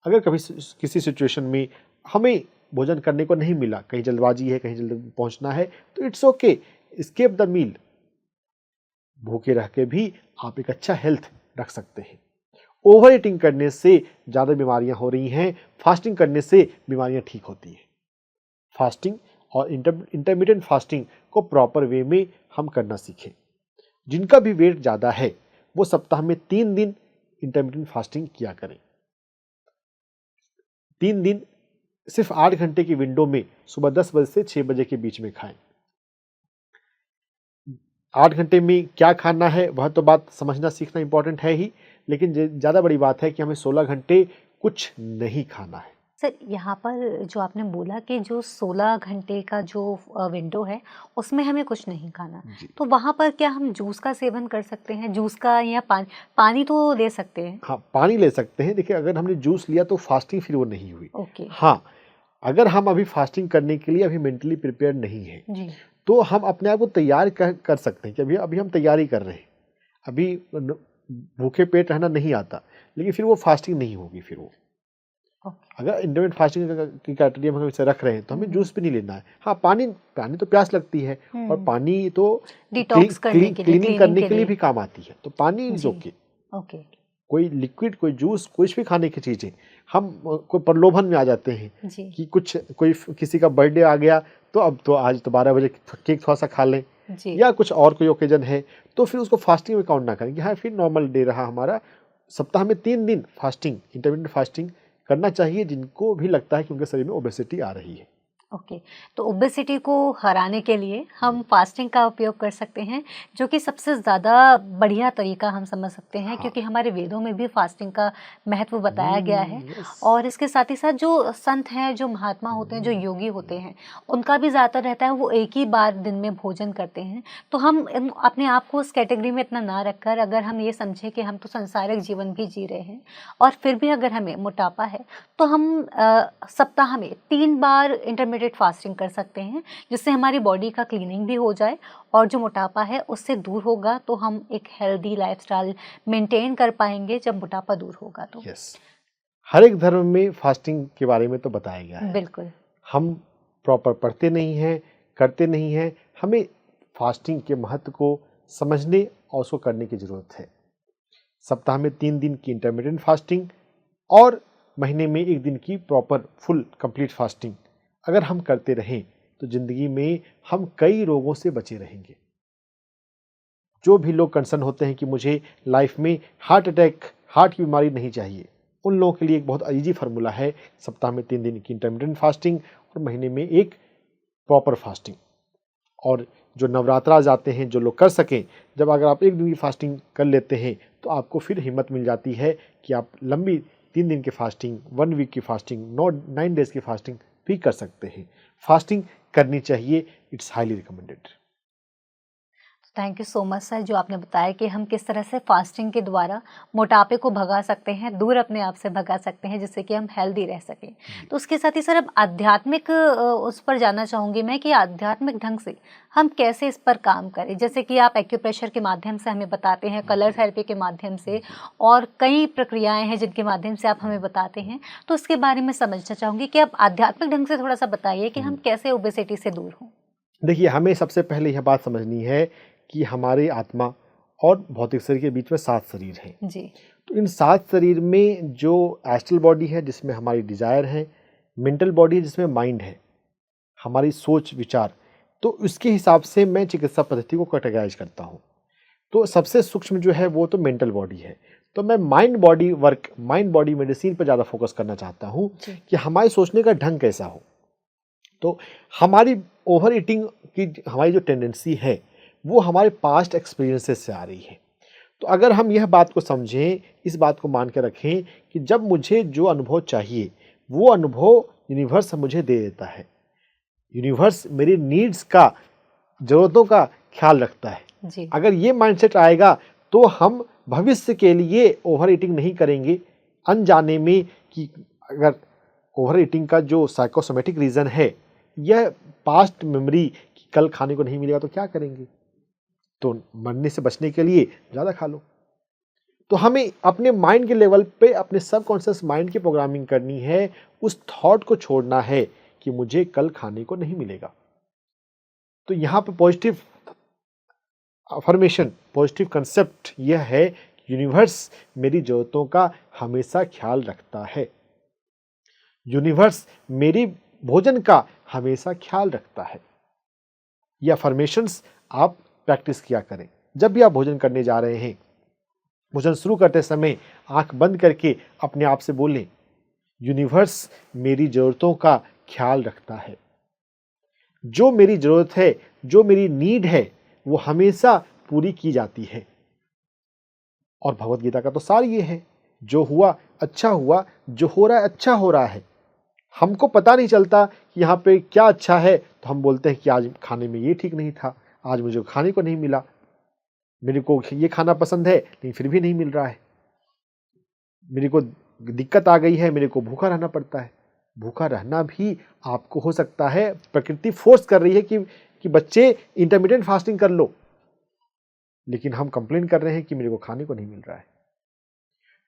अगर कभी किसी सिचुएशन में हमें भोजन करने को नहीं मिला, कहीं जल्दबाजी है, कहीं जल्दी पहुंचना है, तो it's okay, skip the meal. भूखे रह के भी आप एक अच्छा हेल्थ रख सकते हैं। ओवर ईटिंग करने से ज़्यादा बीमारियां हो रही हैं, फास्टिंग करने से बीमारियां ठीक होती हैं। फास्टिंग और इंटरमीडिएट फास्टिंग को प्रॉपर वे में हम करना सीखें। जिनका भी वेट ज़्यादा है वो सप्ताह में 3 दिन इंटरमीडिएट फास्टिंग किया करें। 3 दिन सिर्फ 8 घंटे की विंडो में सुबह 10 बजे से 6 बजे के बीच में खाएं। 8 घंटे में क्या खाना है वह तो बात समझना सीखना इंपॉर्टेंट है ही, लेकिन ज़्यादा बड़ी बात है कि हमें 16 घंटे कुछ नहीं खाना है।
सर, यहाँ पर जो आपने बोला कि जो 16 घंटे का जो विंडो है उसमें हमें कुछ नहीं खाना, तो वहाँ पर क्या हम जूस का सेवन कर सकते हैं? जूस का या पानी तो ले सकते हैं?
हाँ, पानी ले सकते हैं। देखिए, अगर हमने जूस लिया तो फास्टिंग फिर वो नहीं हुई।
ओके।
हाँ, अगर हम अभी फास्टिंग करने के लिए अभी मेंटली प्रिपेयर नहीं है
जी।
तो हम अपने आप को तैयार कर सकते हैं कि अभी हम तैयारी कर रहे हैं। अभी भूखे पेट रहना नहीं आता, लेकिन फिर वो फास्टिंग नहीं होगी। फिर वो अगर इंटरमीडिएट फास्टिंग की क्राइटेरिया में हम इसे रख रहे हैं तो हमें जूस भी नहीं लेना है। हाँ, पानी तो प्यास लगती है और पानी तो
डिटॉक्स करने के लिए,
क्लीनिंग करने के लिए भी काम आती है, तो पानी इज ओके। कोई लिक्विड, कोई जूस, कुछ भी खाने की चीजें, हम कोई प्रलोभन में आ जाते हैं कि कोई किसी का बर्थडे आ गया तो अब तो आज तो 12 बजे केक थोड़ा सा खा लें, या कुछ और कोई ओकेजन है तो फिर उसको फास्टिंग में काउंट ना करें कि हाँ फिर नॉर्मल डे रहा हमारा। सप्ताह में 3 दिन फास्टिंग, इंटरमीडिएट फास्टिंग करना चाहिए जिनको भी लगता है कि उनके शरीर में ओबेसिटी आ रही है।
ओके, तो ओबेसिटी को हराने के लिए हम फास्टिंग का उपयोग कर सकते हैं, जो कि सबसे ज़्यादा बढ़िया तरीका हम समझ सकते हैं। हाँ। क्योंकि हमारे वेदों में भी फास्टिंग का महत्व बताया गया है। और इसके साथ ही साथ जो संत हैं, जो महात्मा होते हैं, जो योगी होते हैं, उनका भी ज़्यादातर रहता है वो एक ही बार दिन में भोजन करते हैं। तो हम अपने आप को उस कैटेगरी में इतना ना रखकर अगर हम ये समझें कि हम तो संसारिक जीवन भी जी रहे हैं और फिर भी अगर हमें मोटापा है तो हम सप्ताह में 3 बार इंटरमीडिएट फास्टिंग कर सकते हैं, जिससे हमारी बॉडी का क्लीनिंग भी हो जाए और जो मोटापा है उससे दूर होगा, तो हम एक हेल्दी लाइफस्टाइल मेंटेन कर पाएंगे जब मोटापा दूर होगा। तो
हर एक धर्म में फास्टिंग के बारे में तो बताया गया है।
बिल्कुल। हम
प्रॉपर पढ़ते नहीं हैं, करते नहीं हैं। हमें फास्टिंग के महत्व को समझने और उसको करने की जरूरत है। सप्ताह में 3 दिन की इंटरमीडिएट फास्टिंग और महीने में 1 दिन की प्रॉपर फुल कंप्लीट फास्टिंग अगर हम करते रहें तो जिंदगी में हम कई रोगों से बचे रहेंगे। जो भी लोग कंसर्न होते हैं कि मुझे लाइफ में हार्ट अटैक, हार्ट की बीमारी नहीं चाहिए, उन लोगों के लिए एक बहुत इजी फार्मूला है सप्ताह में 3 दिन की इंटरमीडिएट फास्टिंग और महीने में 1 प्रॉपर फास्टिंग। और जो नवरात्रा जाते हैं, जो लोग कर सकें, जब अगर आप 1 दिन की फास्टिंग कर लेते हैं तो आपको फिर हिम्मत मिल जाती है कि आप लंबी 3 दिन की फास्टिंग, 1 वीक की फास्टिंग, 9 डेज की फास्टिंग भी कर सकते हैं। फास्टिंग करनी चाहिए, it's highly recommended.
Thank you so much sir, जो आपने बताया कि हम किस तरह से फास्टिंग के द्वारा मोटापे को भगा सकते हैं, दूर अपने आप से भगा सकते हैं, जिससे कि हम हेल्दी रह सकें। तो उसके साथ ही सर अब आध्यात्मिक उस पर जानना चाहूँगी मैं कि आध्यात्मिक ढंग से हम कैसे इस पर काम करें। जैसे कि आप एक्यूप्रेशर के माध्यम से हमें बताते हैं, कलर थेरेपी के माध्यम से, और कई प्रक्रियाएँ हैं जिनके माध्यम से आप हमें बताते हैं। तो उसके बारे में समझना चाहूँगी कि आप आध्यात्मिक ढंग से थोड़ा सा बताइए कि हम कैसे ओबेसिटी से दूर हों।
देखिए, हमें सबसे पहले यह बात समझनी है कि हमारी आत्मा और भौतिक शरीर के बीच में 7 शरीर हैं
जी।
तो इन 7 शरीर में जो एस्ट्रल बॉडी है जिसमें हमारी डिजायर है, मेंटल बॉडी है जिसमें माइंड है, हमारी सोच विचार, तो उसके हिसाब से मैं चिकित्सा पद्धति को कैटेगराइज करता हूँ। तो सबसे सूक्ष्म जो है वो तो मेंटल बॉडी है। तो मैं mind body work, mind body medicine पर ज़्यादा फोकस करना चाहता हूँ कि हमारे सोचने का ढंग कैसा हो। तो हमारी ओवर ईटिंग की हमारी जो टेंडेंसी है वो हमारे पास्ट एक्सपीरियंसेस से आ रही है। तो अगर हम यह बात को समझें, इस बात को मान के रखें कि जब मुझे जो अनुभव चाहिए वो अनुभव यूनिवर्स मुझे दे देता है, यूनिवर्स मेरी नीड्स का, ज़रूरतों का ख्याल रखता है जी। अगर ये माइंडसेट आएगा तो हम भविष्य के लिए ओवर ईटिंग नहीं करेंगे अनजाने में कि अगर ओवर ईटिंग का जो साइकोसोमेटिक रीज़न है यह पास्ट मेमोरी कि कल खाने को नहीं मिलेगा तो क्या करेंगे, तो मरने से बचने के लिए ज़्यादा खा लो। तो हमें अपने माइंड के लेवल पे अपने सबकॉन्शियस माइंड की प्रोग्रामिंग करनी है, उस थॉट को छोड़ना है कि मुझे कल खाने को नहीं मिलेगा। तो यहाँ पे पॉजिटिव अफर्मेशन, पॉजिटिव कंसेप्ट यह है, यूनिवर्स मेरी ज़रूरतों का हमेशा ख्याल रखता है। यूनिवर्स मेरी भोजन का हमेशा ख्याल रखता है। ये अफर्मेशंस आप प्रैक्टिस किया करें। जब भी आप भोजन करने जा रहे हैं, भोजन शुरू करते समय आंख बंद करके अपने आप से बोलें, यूनिवर्स मेरी ज़रूरतों का ख्याल रखता है। जो मेरी ज़रूरत है, जो मेरी नीड है, वो हमेशा पूरी की जाती है। और भगवत गीता का तो सार ये है, जो हुआ अच्छा हुआ, जो हो रहा है अच्छा हो रहा है। हमको पता नहीं चलता कि यहाँ पे क्या अच्छा है, तो हम बोलते हैं कि आज खाने में ये ठीक नहीं था, आज मुझे खाने को नहीं मिला, मेरे को ये खाना पसंद है लेकिन फिर भी नहीं मिल रहा है, मेरे को दिक्कत आ गई है, मेरे को भूखा रहना पड़ता है। भूखा रहना भी आपको हो सकता है, प्रकृति फोर्स कर रही है कि बच्चे इंटरमिटेंट फास्टिंग कर लो, लेकिन हम कंप्लेन कर रहे हैं कि मेरे को खाने को नहीं मिल रहा है।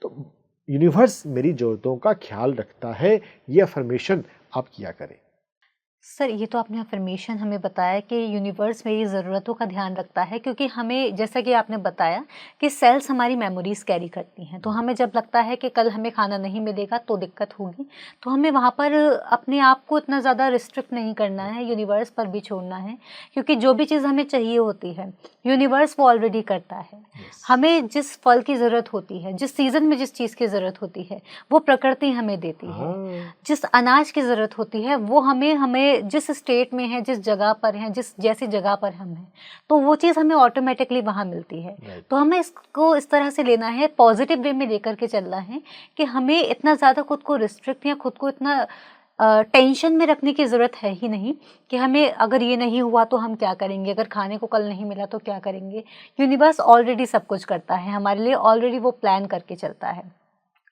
तो यूनिवर्स मेरी ज़रूरतों का ख्याल रखता है, ये अफर्मेशन आप किया करें।
सर, ये तो आपने अफर्मेशन हमें बताया कि यूनिवर्स मेरी ज़रूरतों का ध्यान रखता है, क्योंकि हमें जैसा कि आपने बताया कि सेल्स हमारी मेमोरीज़ कैरी करती हैं। तो हमें जब लगता है कि कल हमें खाना नहीं मिलेगा तो दिक्कत होगी, तो हमें वहाँ पर अपने आप को इतना ज़्यादा रिस्ट्रिक्ट नहीं करना है, यूनिवर्स पर भी छोड़ना है, क्योंकि जो भी चीज़ हमें चाहिए होती है यूनिवर्स वो ऑलरेडी करता है। हमें जिस फल की ज़रूरत होती है, जिस सीज़न में जिस चीज़ की ज़रूरत होती है, वो प्रकृति हमें देती है। जिस अनाज की ज़रूरत होती है वो हमें जिस स्टेट में है, जिस जगह पर हैं, जिस जैसी जगह पर हम हैं, तो वो चीज़ हमें ऑटोमेटिकली वहाँ मिलती है। तो हमें इसको इस तरह से लेना है, पॉजिटिव वे में लेकर के चलना है कि हमें इतना ज़्यादा खुद को रिस्ट्रिक्ट या खुद को इतना टेंशन में रखने की ज़रूरत है ही नहीं कि हमें अगर ये नहीं हुआ तो हम क्या करेंगे, अगर खाने को कल नहीं मिला तो क्या करेंगे। यूनिवर्स ऑलरेडी सब कुछ करता है हमारे लिए, ऑलरेडी वो प्लान करके चलता है।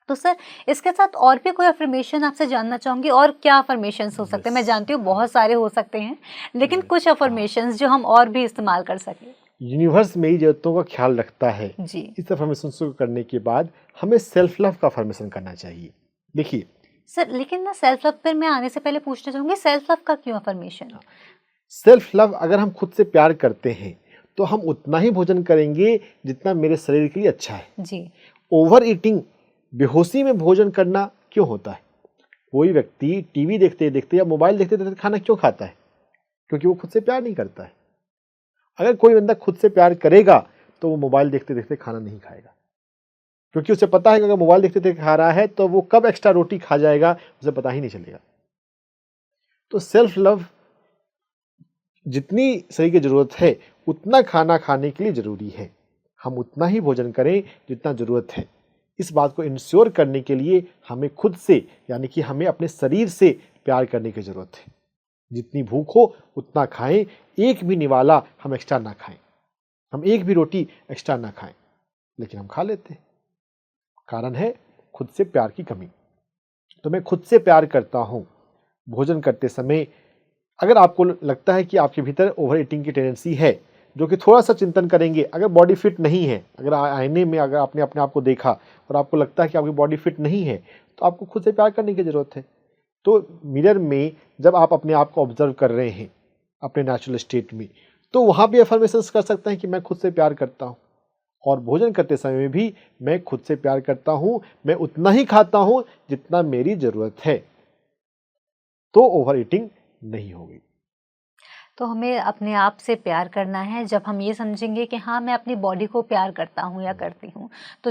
तो सर, इसके साथ और भी कोई अफर्मेशन आपसे जानना चाहूँगी, और क्या अफर्मेशंस हो सकते हैं? मैं जानती हूँ बहुत सारे हो सकते हैं, लेकिन कुछ अफर्मेशंस जो हम और भी इस्तेमाल कर सकें।
यूनिवर्स मेरी ज़रूरतों का ख्याल रखता है
जी।
इस अफर्मेशन को करने के बाद हमें सेल्फ लव का अफर्मेशन करना चाहिए। देखिए
सर, लेकिन ना सेल्फ लव पर मैं आने से पहले पूछना चाहूँगी, सेल्फ लव का क्यों अफर्मेशन?
सेल्फ लव, अगर हम खुद से प्यार करते हैं तो हम उतना ही भोजन करेंगे जितना मेरे शरीर के लिए अच्छा है।
जी।
ओवर ईटिंग, बेहोशी में भोजन करना क्यों होता है? कोई व्यक्ति टीवी देखते देखते या मोबाइल देखते देखते खाना क्यों खाता है? क्योंकि वो खुद से प्यार नहीं करता है। अगर कोई बंदा खुद से प्यार करेगा तो वो मोबाइल देखते देखते खाना नहीं खाएगा, क्योंकि उसे पता है कि अगर मोबाइल देखते देखते खा रहा है तो वो कब एक्स्ट्रा रोटी खा जाएगा उसे पता ही नहीं चलेगा। तो सेल्फ लव, जितनी शरीर की जरूरत है उतना खाना खाने के लिए जरूरी है, हम उतना ही भोजन करें जितना जरूरत है। इस बात को इंश्योर करने के लिए हमें खुद से, यानी कि हमें अपने शरीर से प्यार करने की जरूरत है। जितनी भूख हो उतना खाएं, एक भी निवाला हम एक्स्ट्रा ना खाएं, हम एक भी रोटी एक्स्ट्रा ना खाएं, लेकिन हम खा लेते हैं। कारण है खुद से प्यार की कमी। तो मैं खुद से प्यार करता हूं। भोजन करते समय अगर आपको लगता है कि आपके भीतर ओवर ईटिंग की टेंडेंसी है, जो कि थोड़ा सा चिंतन करेंगे, अगर बॉडी फिट नहीं है, अगर आईने में अगर आपने अपने आप को देखा और आपको लगता है कि आपकी बॉडी फिट नहीं है, तो आपको खुद से प्यार करने की ज़रूरत है। तो मिरर में जब आप अपने आप को ऑब्जर्व कर रहे हैं अपने नेचुरल स्टेट में, तो वहाँ भी अफर्मेशंस कर सकते हैं कि मैं खुद से प्यार करता हूँ। और भोजन करते समय में भी मैं खुद से प्यार करता हूँ, मैं उतना ही खाता हूँ जितना मेरी ज़रूरत है, तो ओवर ईटिंग नहीं होगी।
तो हमें अपने आप से प्यार करना है। जब हम ये समझेंगे कि हाँ, मैं अपनी बॉडी को प्यार करता हूँ या करती हूँ, तो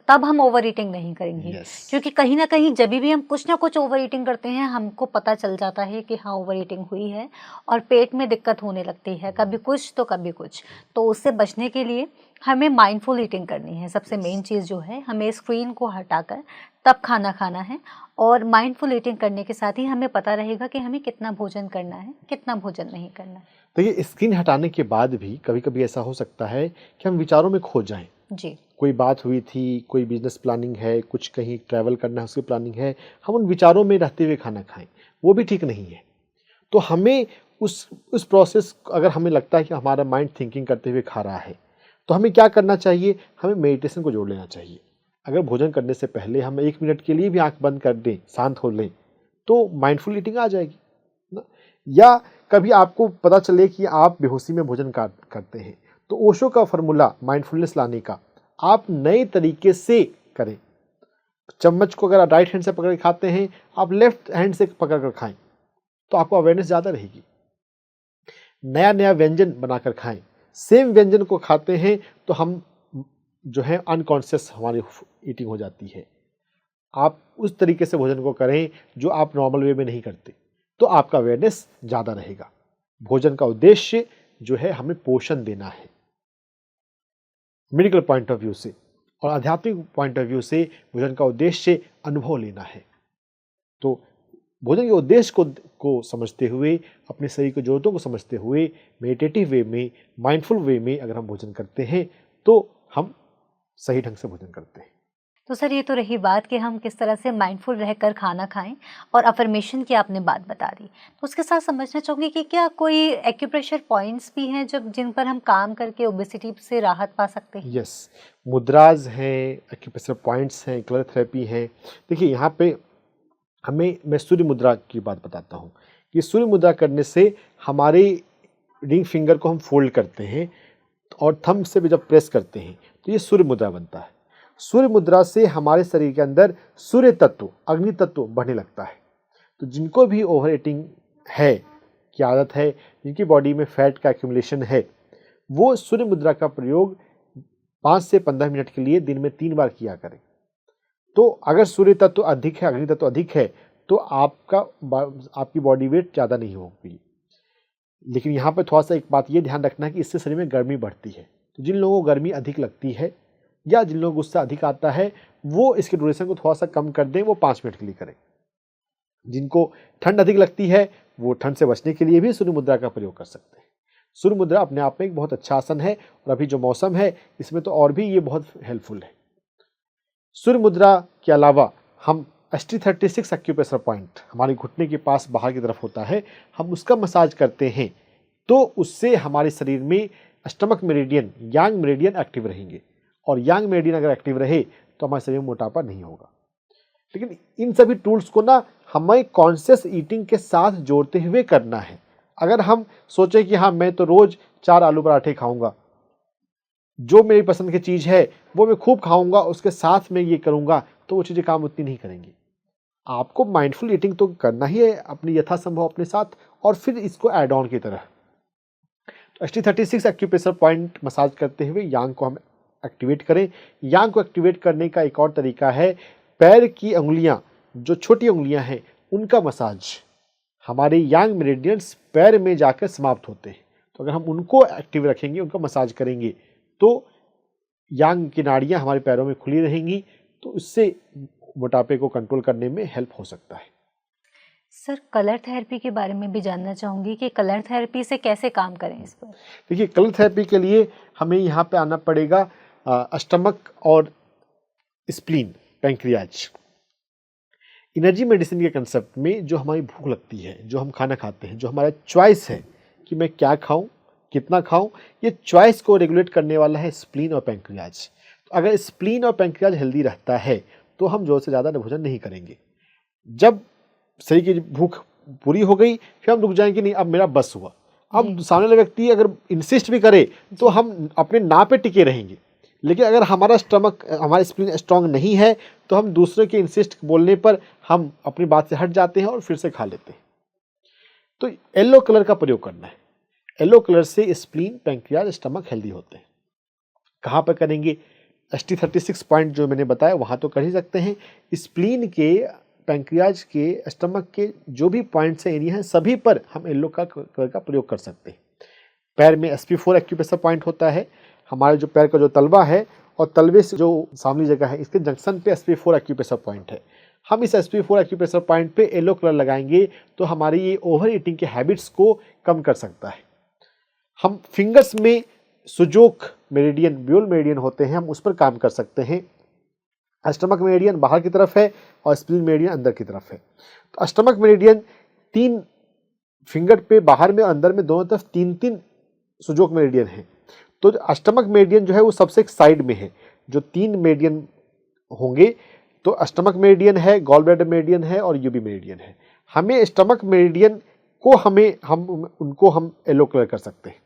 तब हम ओवर ईटिंग नहीं करेंगे। क्योंकि कहीं ना कहीं जब भी हम कुछ ना कुछ ओवर ईटिंग करते हैं, हमको पता चल जाता है कि हाँ, ओवर ईटिंग हुई है और पेट में दिक्कत होने लगती है, कभी कुछ तो कभी कुछ। तो उससे बचने के लिए हमें माइंडफुल ईटिंग करनी है। सबसे मेन चीज़ जो है, हमें स्क्रीन को हटाकर तब खाना खाना है, और माइंडफुल ईटिंग करने के साथ ही हमें पता रहेगा कि हमें कितना भोजन करना है, कितना भोजन नहीं करना है।
तो ये स्क्रीन हटाने के बाद भी कभी कभी ऐसा हो सकता है कि हम विचारों में खो जाएं।
जी।
कोई बात हुई थी, कोई बिजनेस प्लानिंग है, कुछ कहीं ट्रैवल करना है उसकी प्लानिंग है, हम उन विचारों में रहते हुए खाना खाएं, वो भी ठीक नहीं है। तो हमें उस प्रोसेस, अगर हमें लगता है कि हमारा माइंड थिंकिंग करते हुए खा रहा है, तो हमें क्या करना चाहिए? हमें मेडिटेशन को जोड़ लेना चाहिए। अगर भोजन करने से पहले हम 1 मिनट के लिए भी आंख बंद कर दें, शांत हो लें, तो माइंडफुल ईटिंग आ जाएगी ना। या कभी आपको पता चले कि आप बेहोशी में भोजन करते हैं, तो ओशो का फॉर्मूला माइंडफुलनेस लाने का आप नए तरीके से करें। चम्मच को अगर आप राइट हैंड से पकड़ के खाते हैं, आप लेफ्ट हैंड से पकड़ कर खाएं, तो आपको अवेयरनेस ज़्यादा रहेगी। नया नया व्यंजन बनाकर खाएं। सेम व्यंजन को खाते हैं तो हम जो है अनकॉन्शियस हमारी ईटिंग हो जाती है। आप उस तरीके से भोजन को करें जो आप नॉर्मल वे में नहीं करते, तो आपका अवेयरनेस ज़्यादा रहेगा। भोजन का उद्देश्य जो है हमें पोषण देना है मेडिकल पॉइंट ऑफ व्यू से, और आध्यात्मिक पॉइंट ऑफ व्यू से भोजन का उद्देश्य अनुभव लेना है। तो भोजन के उद्देश्य को समझते हुए, अपने शरीर की जरूरतों को समझते हुए, मेडिटेटिव वे में, माइंडफुल वे में अगर हम भोजन करते हैं तो हम सही ढंग से भोजन करते हैं।
तो सर, ये तो रही बात कि हम किस तरह से माइंडफुल रहकर खाना खाएं, और अफर्मेशन की आपने बात बता दी। तो उसके साथ समझना चाहूँगी कि क्या कोई एक्यूप्रेशर पॉइंट्स भी हैं जिन पर हम काम करके ओबेसिटी से राहत पा सकते हैं?
यस, मुद्राज हैं, एक्यूप्रेशर पॉइंट्स हैं, कलर थेरेपी है। देखिए यहाँ पे मैं सूर्य मुद्रा की बात बताता हूँ कि सूर्य मुद्रा करने से हमारे रिंग फिंगर को हम फोल्ड करते हैं और थंब से भी जब प्रेस करते हैं तो ये सूर्य मुद्रा बनता है। सूर्य मुद्रा से हमारे शरीर के अंदर सूर्य तत्व, अग्नि तत्व बढ़ने लगता है। तो जिनको भी ओवर ईटिंग है की आदत है, जिनकी बॉडी में फैट का एक्यूमुलेशन है, वो सूर्य मुद्रा का प्रयोग 5 से 15 मिनट के लिए दिन में 3 बार किया करें। तो अगर सूर्य तत्व अधिक है, अग्नि तत्व अधिक है, तो आपकी बॉडी वेट ज़्यादा नहीं होगी। लेकिन यहाँ पर थोड़ा सा एक बात ये ध्यान रखना है कि इससे शरीर में गर्मी बढ़ती है। तो जिन लोगों को गर्मी अधिक लगती है या जिन लोगों को गुस्सा अधिक आता है, वो इसके ड्यूरेशन को थोड़ा सा कम कर दें, वो 5 मिनट के लिए करें। जिनको ठंड अधिक लगती है, वो ठंड से बचने के लिए भी सूर्य मुद्रा का प्रयोग कर सकते हैं। सूर्य मुद्रा अपने आप में एक बहुत अच्छा आसन है, और अभी जो मौसम है इसमें तो और भी ये बहुत हेल्पफुल है। सूर्य मुद्रा के अलावा हम ST36 एक्यूप्रेशर पॉइंट हमारे घुटने के पास बाहर की तरफ होता है, हम उसका मसाज करते हैं, तो उससे हमारे शरीर में स्टमक मेरिडियन, यांग मेरिडियन एक्टिव रहेंगे, और यांग मेरिडियन अगर एक्टिव रहे तो हमारे शरीर में मोटापा नहीं होगा। लेकिन इन सभी टूल्स को ना हमें कॉन्शियस ईटिंग के साथ जोड़ते हुए करना है। अगर हम सोचें कि हाँ मैं तो रोज 4 आलू पराठे खाऊंगा, जो मेरी पसंद की चीज़ है वो मैं खूब खाऊंगा, उसके साथ में ये करूंगा, तो वो चीज़ें काम उतनी नहीं करेंगी। आपको माइंडफुल ईटिंग तो करना ही है अपनी यथासंभव अपने साथ, और फिर इसको एड ऑन की तरह। तो ST36 एक्यूप्रेशर पॉइंट मसाज करते हुए यांग को हम एक्टिवेट करें। यांग को एक्टिवेट करने का एक और तरीका है, पैर की उंगलियां, जो छोटी उंगलियां हैं, उनका मसाज। हमारे यांग मेरिडियंस पैर में जाकर समाप्त होते हैं, तो अगर हम उनको एक्टिव रखेंगे, उनका मसाज करेंगे, तो यांग की नाड़ियां हमारे पैरों में खुली रहेंगी, तो इससे मोटापे को कंट्रोल करने में हेल्प हो सकता है।
सर, कलर थेरेपी के बारे में भी जानना चाहूँगी कि कलर थेरेपी से कैसे काम करें इस पर?
देखिए, कलर थेरेपी के लिए हमें यहाँ पे आना पड़ेगा स्टमक और स्प्लीन, पैंक्रियाज। एनर्जी मेडिसिन के कंसेप्ट में जो हमारी भूख लगती है, जो हम खाना खाते हैं, जो हमारा चॉइस है कि मैं क्या खाऊं, कितना खाऊं, ये चॉइस को रेगुलेट करने वाला है स्प्लीन और पैंक्रियाज। तो अगर स्प्लीन और पैंक्रियाज हेल्दी रहता है तो हम ज़रूरत से ज़्यादा भोजन नहीं करेंगे। जब शरीर की भूख पूरी हो गई, फिर हम रुक जाएंगे, नहीं अब मेरा बस हुआ। अब सामने वाला व्यक्ति अगर इंसिस्ट भी करे तो हम अपने ना पे टिके रहेंगे। लेकिन अगर हमारा स्टमक, हमारा स्प्लीन स्ट्रांग नहीं है, तो हम दूसरे के इंसिस्ट बोलने पर हम अपनी बात से हट जाते हैं और फिर से खा लेते हैं। तो येलो कलर का प्रयोग करना है। येलो कलर से स्प्लीन, पैंक्रियाज, स्टमक हेल्दी होते हैं। कहाँ पर करेंगे? ST36 पॉइंट जो मैंने बताया वहाँ तो कर ही सकते हैं। स्प्लीन के, पैंक्रियाज के, स्टमक के जो भी पॉइंट्स हैं, एरिया हैं, सभी पर हम येलो कलर का प्रयोग कर सकते हैं। पैर में SP4 एक्यूप्रेशर पॉइंट होता है। हमारे जो पैर का जो तलवा है और तलवे से जो सामने जगह है, इसके जंक्शन पे SP4 एक्यूप्रेशर पॉइंट है। हम इस SP4 एक्यूप्रेशर पॉइंट पे येलो कलर लगाएंगे तो हमारी ये ओवर ईटिंग के हैबिट्स को कम कर सकता है। हम फिंगर्स में सुजोक मेरिडियन, ब्यूल मेरिडियन होते हैं, हम उस पर काम कर सकते हैं। स्टमक मेरिडियन बाहर की तरफ है और स्प्लीन मेरिडियन अंदर की तरफ है। तो स्टमक मेरिडियन 3 फिंगर पे बाहर में और अंदर में दोनों तरफ 3-3 सुजोक मेरिडियन है। तो स्टमक मेरिडियन जो है वो सबसे साइड में है। जो 3 मेरिडियन होंगे, तो स्टमक मेरिडियन है, गॉल ब्लैडर मेरिडियन है और यूबी मेरिडियन है। हमें स्टमक मेरिडियन को हम उनको येलो कलर कर सकते हैं।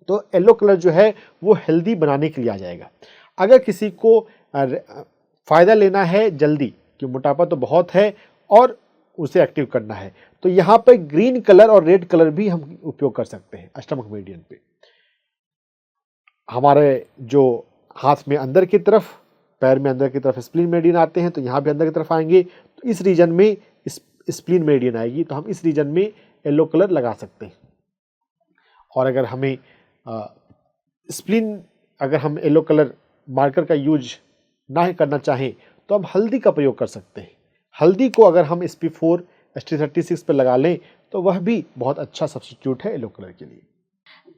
तो येलो कलर जो है वो हेल्दी बनाने के लिए आ जाएगा। अगर किसी को फ़ायदा लेना है जल्दी, कि मोटापा तो बहुत है और उसे एक्टिव करना है, तो यहाँ पे ग्रीन कलर और रेड कलर भी हम उपयोग कर सकते हैं स्टमक मेरिडियन पे। हमारे जो हाथ में अंदर की तरफ, पैर में अंदर की तरफ स्प्लीन मेरिडियन आते हैं, तो यहाँ भी अंदर की तरफ आएंगे, तो इस रीजन में स्प्लीन मेरिडियन आएगी, तो हम इस रीजन में येलो कलर लगा सकते हैं। और अगर हमें स्प्लीन, अगर हम येलो कलर मार्कर का यूज ना करना चाहें तो हम हल्दी का प्रयोग कर सकते हैं। हल्दी को अगर हम SP4 ST36 पर लगा लें तो वह भी बहुत अच्छा सब्स्टिट्यूट है येलो कलर के लिए।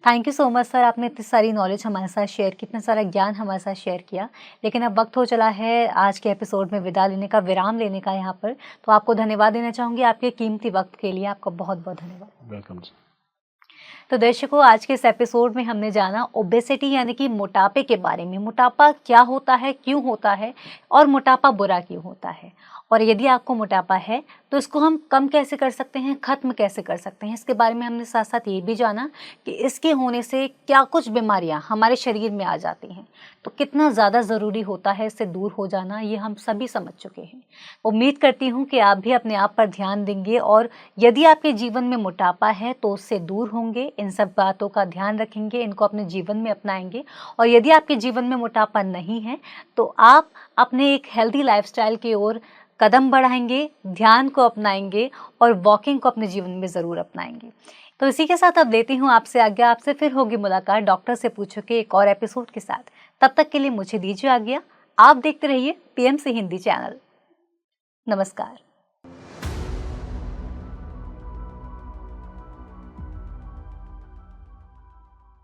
Thank you so much sir, आपने इतनी सारी नॉलेज हमारे साथ शेयर की, इतना सारा ज्ञान हमारे साथ शेयर किया। लेकिन अब वक्त हो चला है आज के एपिसोड में विदा लेने का, विराम लेने का यहाँ पर। तो आपको धन्यवाद देना चाहूँगी आपके कीमती वक्त के लिए। आपका बहुत बहुत धन्यवाद।
वेलकम जी।
तो दर्शकों, आज के इस एपिसोड में हमने जाना ओबेसिटी यानी कि मोटापे के बारे में। मोटापा क्या होता है, क्यों होता है और मोटापा बुरा क्यों होता है, और यदि आपको मोटापा है तो इसको हम कम कैसे कर सकते हैं, ख़त्म कैसे कर सकते हैं, इसके बारे में हमने साथ साथ ये भी जाना कि इसके होने से क्या कुछ बीमारियां हमारे शरीर में आ जाती हैं, तो कितना ज़्यादा ज़रूरी होता है इससे दूर हो जाना, ये हम सभी समझ चुके हैं। उम्मीद करती हूँ कि आप भी अपने आप पर ध्यान देंगे और यदि आपके जीवन में मोटापा है तो उससे दूर होंगे, इन सब बातों का ध्यान रखेंगे, इनको अपने जीवन में अपनाएंगे। और यदि आपके जीवन में मोटापा नहीं है तो आप अपने एक हेल्दी लाइफस्टाइल की ओर कदम बढ़ाएंगे, ध्यान को अपनाएंगे और वॉकिंग को अपने जीवन में ज़रूर अपनाएंगे। तो इसी के साथ अब लेती हूँ आपसे आज्ञा। आपसे फिर होगी मुलाकात डॉक्टर से पूछो के एक और एपिसोड के साथ। तब तक के लिए मुझे दीजिए आज्ञा। आप देखते रहिए PMC हिंदी चैनल। नमस्कार।